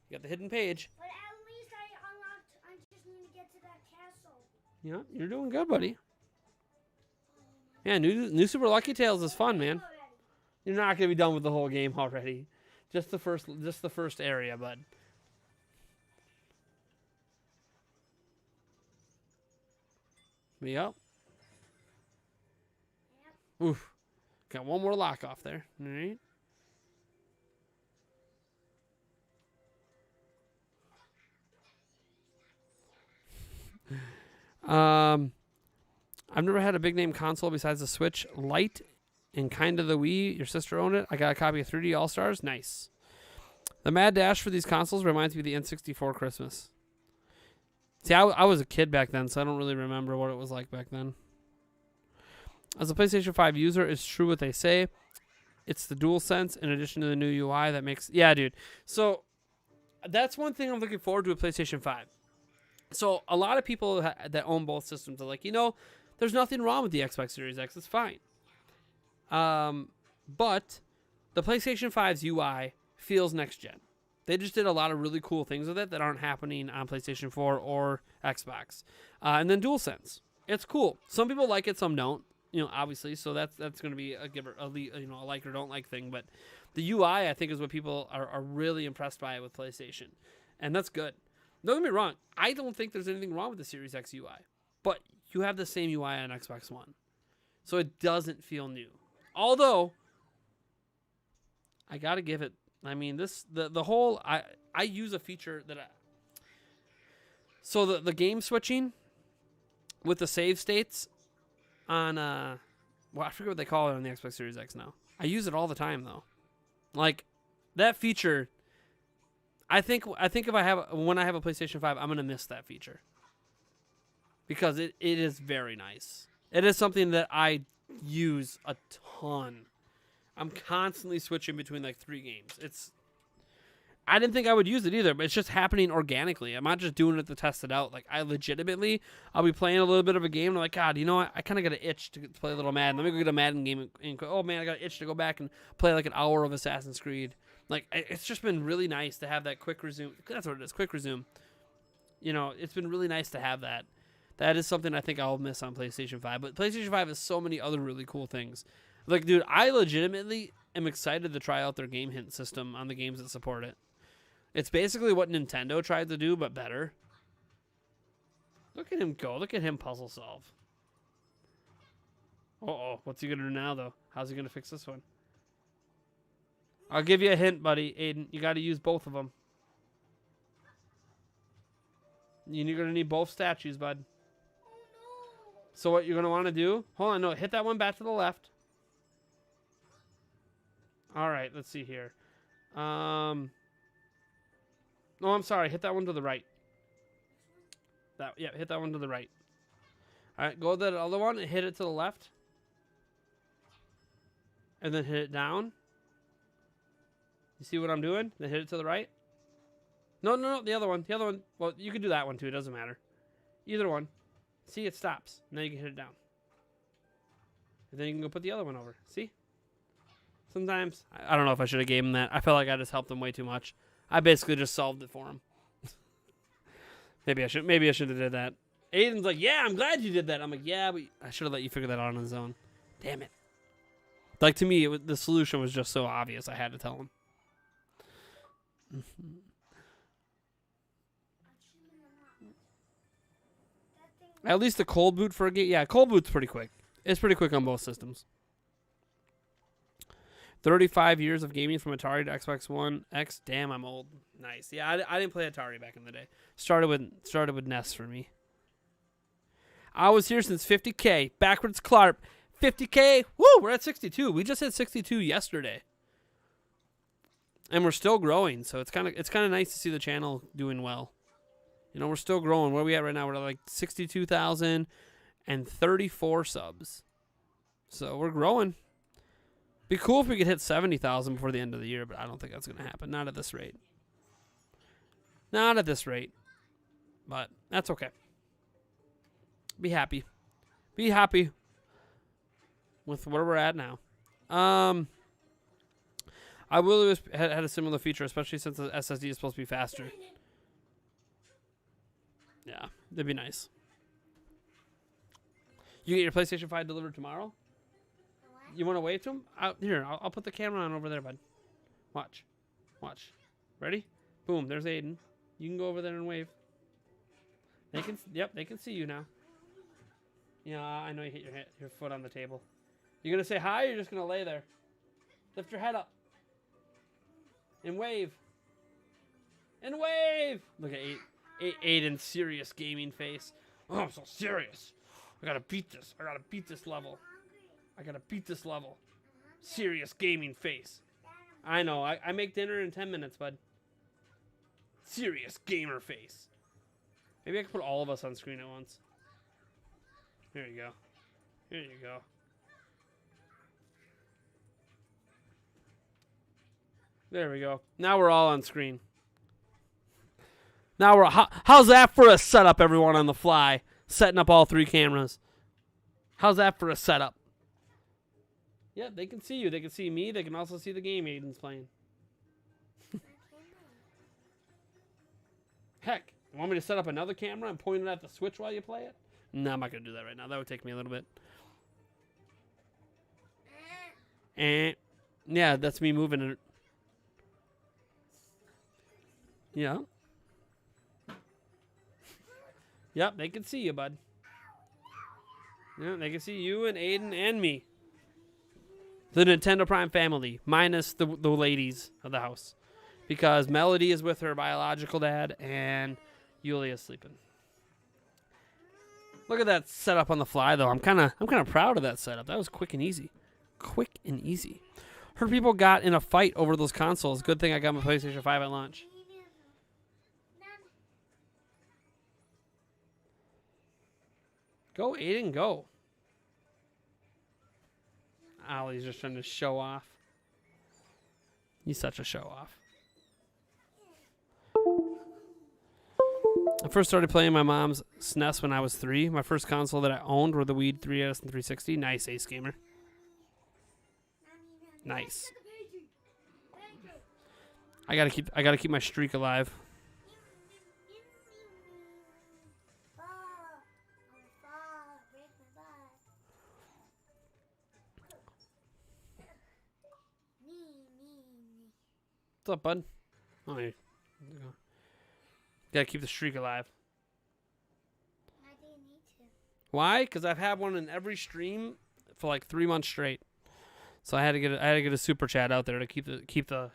Speaker 1: You got the hidden page.
Speaker 2: But at least I unlocked. I just need to get to that castle.
Speaker 1: Yeah, you're doing good, buddy. Yeah, new Super Lucky Tales is fun, man. You're not gonna be done with the whole game already. Just the first area, bud. Yep. Oof. Got one more lock off there. All right. I've never had a big name console besides the Switch Lite and kind of the Wii. Your sister owned it. I got a copy of 3D All-Stars. Nice. The mad dash for these consoles reminds me of the N64 Christmas. See, I was a kid back then, so I don't really remember what it was like back then. As a PlayStation 5 user, it's true what they say. It's the DualSense in addition to the new UI that makes... Yeah, dude. So, that's one thing I'm looking forward to with PlayStation 5. So, a lot of people that own both systems are like, there's nothing wrong with the Xbox Series X. It's fine. But the PlayStation 5's UI feels next-gen. They just did a lot of really cool things with it that aren't happening on PlayStation 4 or Xbox. And then DualSense. It's cool. Some people like it, some don't. Obviously, so that's going to be a like or don't like thing. But the UI, I think, is what people are really impressed by with PlayStation, and that's good. Don't get me wrong. I don't think there's anything wrong with the Series X UI, but you have the same UI on Xbox One, so it doesn't feel new. Although, I got to give it I mean, the whole I use a feature that so the game switching with the save states on well, I forget what they call it on the Xbox Series X now. I use it all the time though. Like that feature, I think when I have a PlayStation 5, I'm gonna miss that feature because it is very nice. It is something that I use a ton. I'm constantly switching between like 3 games. I didn't think I would use it either, but it's just happening organically. I'm not just doing it to test it out. Like I'll be playing a little bit of a game and I'm like, God, you know what? I kind of got an itch to play a little Madden. Let me go get a Madden game and oh man, I got an itch to go back and play like an hour of Assassin's Creed. Like it's just been really nice to have that quick resume. That's what it is, quick resume. You know, it's been really nice to have that. That is something I think I'll miss on PlayStation 5. But PlayStation 5 has so many other really cool things. Like, dude, I legitimately am excited to try out their game hint system on the games that support it. It's basically what Nintendo tried to do, but better. Look at him go. Look at him puzzle solve. Uh-oh. What's he going to do now, though? How's he going to fix this one? I'll give you a hint, buddy, Aiden. You got to use both of them. You're going to need both statues, bud. So what you're going to want to do... Hold on, no. Hit that one back to the left. All right, let's see here. No, I'm sorry. Hit that one to the right. Hit that one to the right. All right, go to that other one and hit it to the left. And then hit it down. You see what I'm doing? Then hit it to the right. No, the other one. The other one. Well, you can do that one too. It doesn't matter. Either one. See, it stops. Now you can hit it down. And then you can go put the other one over. See? Sometimes. I don't know if I should have gave him that. I felt like I just helped him way too much. I basically just solved it for him. Maybe I should have did that. Aiden's like, yeah, I'm glad you did that. I'm like, yeah, but I should have let you figure that out on his own. Damn it. Like, to me, the solution was just so obvious. I had to tell him. At least the cold boot for a game. Yeah, cold boot's pretty quick. It's pretty quick on both systems. 35 years of gaming from Atari to Xbox One X. Damn, I'm old. Nice. Yeah, I didn't play Atari back in the day. Started with NES for me. I was here since 50K. Backwards Clarp. 50K. Woo, we're at 62. We just hit 62 yesterday. And we're still growing, so it's kind of nice to see the channel doing well. You know, we're still growing. Where are we at right now? We're at like 62,034 subs. So we're growing. Be cool if we could hit 70,000 before the end of the year, but I don't think that's going to happen. Not at this rate. Not at this rate. But that's okay. Be happy. Be happy with where we're at now. I will have had a similar feature, especially since the SSD is supposed to be faster. Yeah, that'd be nice. You get your PlayStation 5 delivered tomorrow? You want to wave to him? Here, I'll put the camera on over there, bud. Watch. Watch. Ready? Boom, there's Aiden. You can go over there and wave. They can see you now. Yeah, I know you hit your foot on the table. You gonna say hi, or you're just gonna lay there? Lift your head up. And wave. And wave! Look at Aiden's serious gaming face. Oh, I'm so serious. I gotta beat this. I gotta beat this level. Serious gaming face. I know. I make dinner in 10 minutes, bud. Serious gamer face. Maybe I can put all of us on screen at once. Here you go. Here you go. There we go. Now we're all on screen. Now how's that for a setup, everyone on the fly? Setting up all 3 cameras. How's that for a setup? Yeah, they can see you. They can see me. They can also see the game Aiden's playing. Heck, you want me to set up another camera and point it at the Switch while you play it? No, I'm not going to do that right now. That would take me a little bit. Yeah, that's me moving it. Yeah. Yep, they can see you, bud. Yeah, they can see you and Aiden and me. The Nintendo Prime family, minus the ladies of the house. Because Melody is with her biological dad, and Yulia is sleeping. Look at that setup on the fly, though. I'm kind of proud of that setup. That was quick and easy. Quick and easy. Heard people got in a fight over those consoles. Good thing I got my PlayStation 5 at launch. Go, Aiden, go. Ollie's just trying to show off. He's such a show off. I first started playing my mom's SNES when I was 3. My first console that I owned were the Wii 3DS and 360. Nice, Ace Gamer. Nice. I gotta keep my streak alive. What's up, bud? Oh, here you go. Gotta keep the streak alive.
Speaker 2: I didn't need to.
Speaker 1: Why? Because I've had one in every stream for like 3 months straight. So I had to get a super chat out there to keep the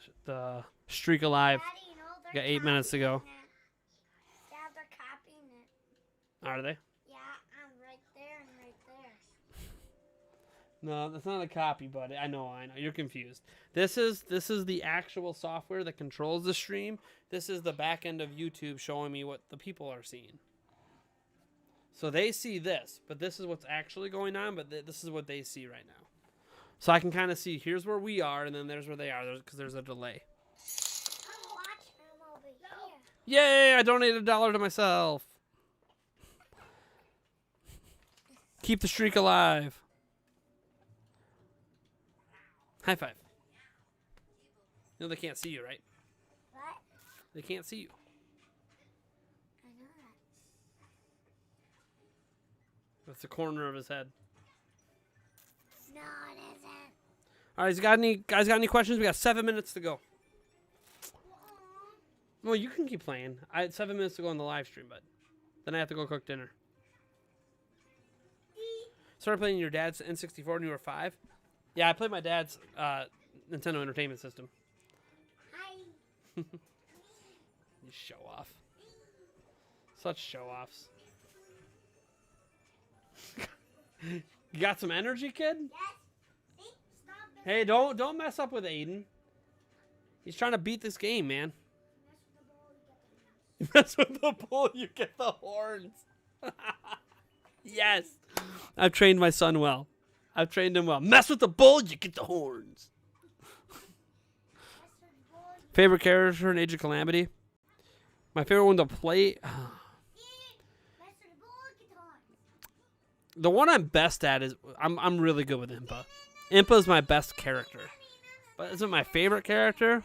Speaker 1: streak alive.
Speaker 2: Daddy, you know, they're
Speaker 1: Got 8 minutes to go.
Speaker 2: copying it. Dad, they're copying it.
Speaker 1: Are they?
Speaker 2: Yeah, I'm right there and right there.
Speaker 1: No, that's not a copy, buddy. I know. You're confused. This is the actual software that controls the stream. This is the back end of YouTube showing me what the people are seeing. So they see this, but this is what's actually going on, but this is what they see right now. So I can kind of see, here's where we are, and then there's where they are, because there's a delay.
Speaker 2: I'm watching them over here.
Speaker 1: Yay, I donated $1 to myself. Keep the streak alive. High five. You know they can't see you, right?
Speaker 2: What?
Speaker 1: They can't see you.
Speaker 2: I know that.
Speaker 1: That's the corner of his head.
Speaker 2: No, it isn't.
Speaker 1: All right, guys got any questions? We got 7 minutes to go. Well, you can keep playing. I had 7 minutes to go on the live stream, but then I have to go cook dinner. Started playing your dad's N64 when you were 5? Yeah, I played my dad's Nintendo Entertainment System.
Speaker 2: Hi.
Speaker 1: You show off. Such show offs. You got some energy, kid?
Speaker 2: Yes. See? Stop it.
Speaker 1: Hey, don't mess up with Aiden. He's trying to beat this game, man.
Speaker 2: Mess with the ball, you get the
Speaker 1: You mess with the bull, you get the horns. Yes. I've trained my son well. I've trained him well. Mess with the bull, you get the horns.
Speaker 2: mess with the ball.
Speaker 1: Favorite character in Age of Calamity? My favorite one to play...
Speaker 2: Mess with the ball, get the horn.
Speaker 1: The one I'm best at is... I'm really good with Impa. Impa's my best character. But isn't my favorite character?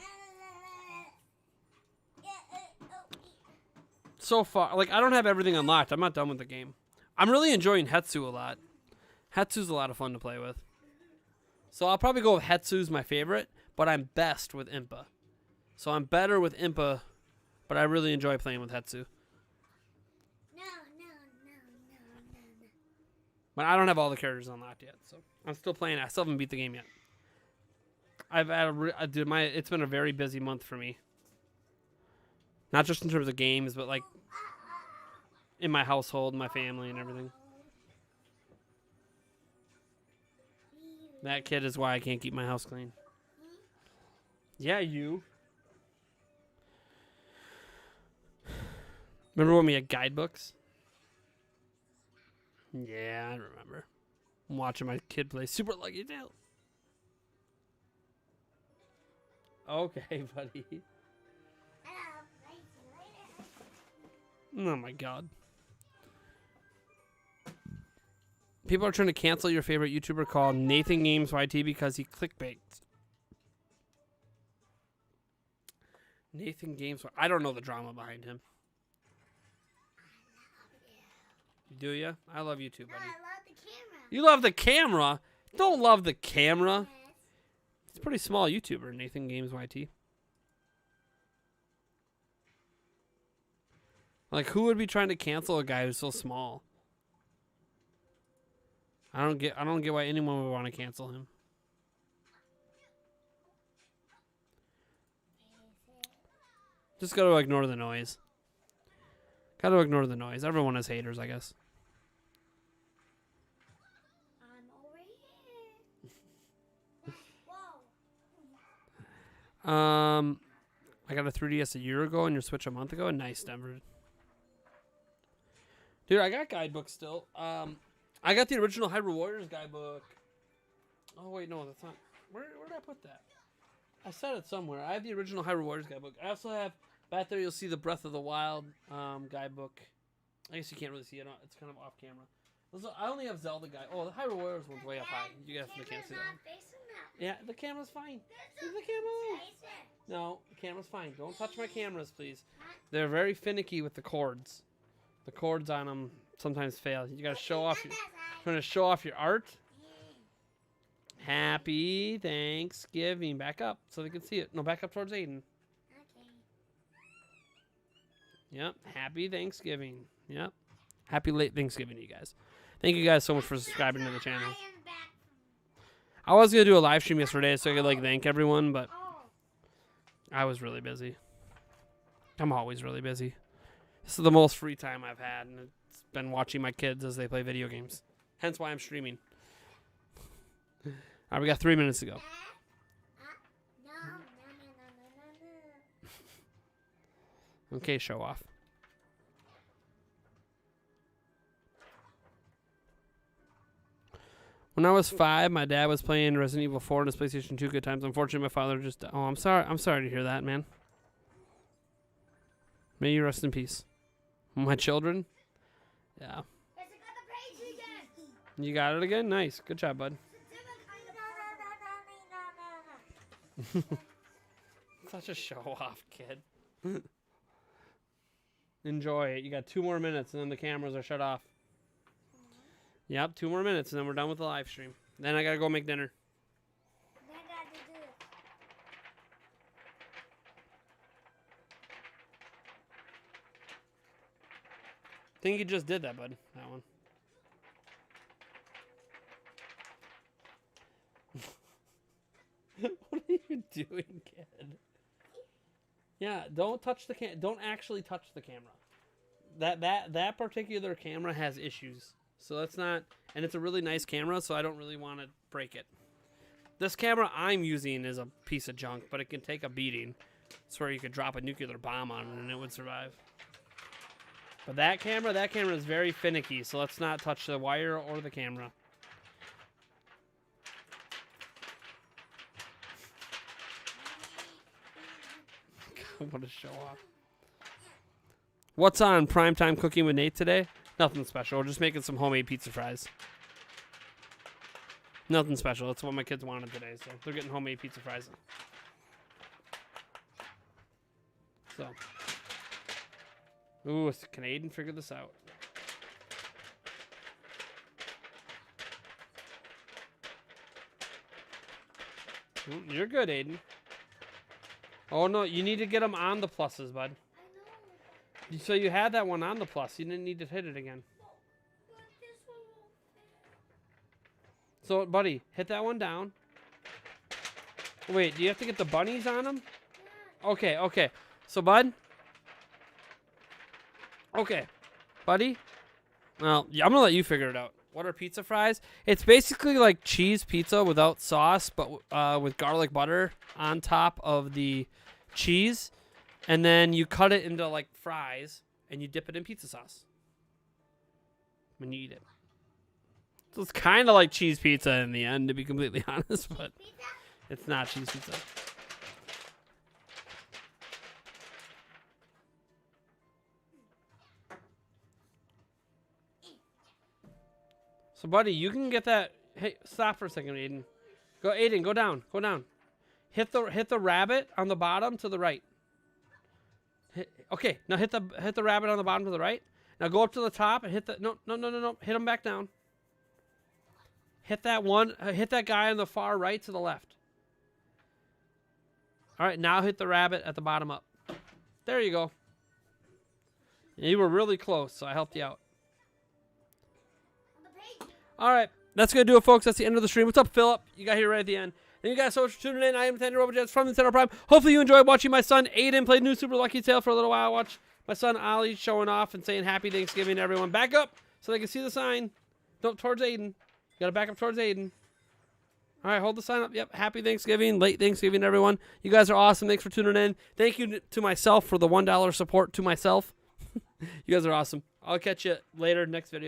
Speaker 1: So far, like, I don't have everything unlocked. I'm not done with the game. I'm really enjoying Hetsu a lot. Hetsu's a lot of fun to play with. So I'll probably go with Hetsu's my favorite, but I'm best with Impa. So I'm better with Impa, but I really enjoy playing with Hetsu.
Speaker 2: No.
Speaker 1: But I don't have all the characters unlocked yet, so I'm still playing. I still haven't beat the game yet. It's been a very busy month for me. Not just in terms of games, but like in my household, my family, and everything. That kid is why I can't keep my house clean. Yeah, you. Remember when we had guidebooks? Yeah, I remember. I'm watching my kid play Super Lucky Tail. Okay, buddy. Oh my god. People are trying to cancel your favorite YouTuber called Nathan Games YT because he clickbaits. Nathan Games. I don't know the drama behind him. Do you? I love you too, buddy.
Speaker 2: I love the camera.
Speaker 1: You love the camera? Don't love the camera. It's a pretty small YouTuber, Nathan Games YT. Like, who would be trying to cancel a guy who's so small? I don't get why anyone would want to cancel him. Just gotta ignore the noise. Gotta ignore the noise. Everyone has haters, I guess.
Speaker 2: I'm over here. Whoa.
Speaker 1: I got a 3DS a year ago and your Switch a month ago. Nice, Denver. Dude, I got guidebooks still. I got the original Hyrule Warriors guidebook. Oh wait, no, that's not. Where did I put that? I said it somewhere. I have the original Hyrule Warriors guidebook. I also have back there. You'll see the Breath of the Wild guidebook. I guess you can't really see it. It's kind of off camera. I only have Zelda guide. Oh, the Hyrule Warriors one's way up high. You guys can't see that one. Yeah, the camera's fine. Leave the camera alone. No, the camera's fine. Don't touch my cameras, please. They're very finicky with the cords. The cords on them sometimes fail. You gotta show off your. Trying to show off your art. Happy Thanksgiving. Back up so they can see it. No, back up towards Aiden.
Speaker 2: Okay.
Speaker 1: Yep. Happy Thanksgiving. Yep. Happy late Thanksgiving to you guys. Thank you guys so much for subscribing to the channel.
Speaker 2: I am back.
Speaker 1: I was gonna do a live stream yesterday so I could like thank everyone, but I was really busy. I'm always really busy. This is the most free time I've had, and it's been watching my kids as they play video games. Hence why I'm streaming. All right, we got 3 minutes to go.
Speaker 2: No.
Speaker 1: Okay, show off. When I was 5, my dad was playing Resident Evil 4 on his PlayStation 2 good times. Unfortunately, my father just... Oh, I'm sorry. I'm sorry to hear that, man. May you rest in peace. My children? Yeah. You got it again? Nice. Good job, bud. Such a show-off kid. Enjoy it. You got 2 more minutes, and then the cameras are shut off. Yep, 2 more minutes, and then we're done with the live stream. Then I gotta go make dinner. I think you just did that, bud. That one. What are you doing, kid? Yeah, don't touch the don't actually touch the camera. That particular camera has issues. So that's not, and it's a really nice camera, so I don't really want to break it. This camera I'm using is a piece of junk, but it can take a beating. It's where you could drop a nuclear bomb on it and it would survive. But that camera is very finicky, so let's not touch the wire or the camera. What a show off. What's on Primetime Cooking with Nate today? Nothing special. We're just making some homemade pizza fries. Nothing special. That's what my kids wanted today, so they're getting homemade pizza fries. So. Ooh, can Aiden figure this out? Ooh, you're good, Aiden. Oh, no, you need to get them on the pluses, bud. So you had that one on the plus. You didn't need to hit it again. So, buddy, hit that one down. Wait, do you have to get the bunnies on them? Okay, okay. So, bud. Okay. Buddy. Well, yeah, I'm going to let you figure it out. What are pizza fries? It's basically like cheese pizza without sauce, but with garlic butter on top of the cheese. And then you cut it into like fries and you dip it in pizza sauce when you eat it. So it's kind of like cheese pizza in the end, to be completely honest, but it's not cheese pizza. So, buddy, you can get that. Hey, stop for a second, Aiden. Go, Aiden. Go down. Go down. Hit the rabbit on the bottom to the right. Okay, now hit the rabbit on the bottom to the right. Now go up to the top and hit the no. Hit him back down. Hit that one. Hit that guy on the far right to the left. All right, now hit the rabbit at the bottom up. There you go. You were really close, so I helped you out. All right, that's gonna do it, folks. That's the end of the stream. What's up, Philip? You got here right at the end. Thank you guys so much for tuning in. I am Nathaniel Robojets from Nintendo Prime. Hopefully you enjoyed watching my son Aiden play New Super Lucky Tail for a little while. Watch my son Ollie showing off and saying Happy Thanksgiving to everyone. Back up so they can see the sign. Don't towards Aiden. You got to back up towards Aiden. All right, hold the sign up. Yep, Happy Thanksgiving, late Thanksgiving, everyone. You guys are awesome. Thanks for tuning in. Thank you to myself for the $1 support to myself. You guys are awesome. I'll catch you later next video.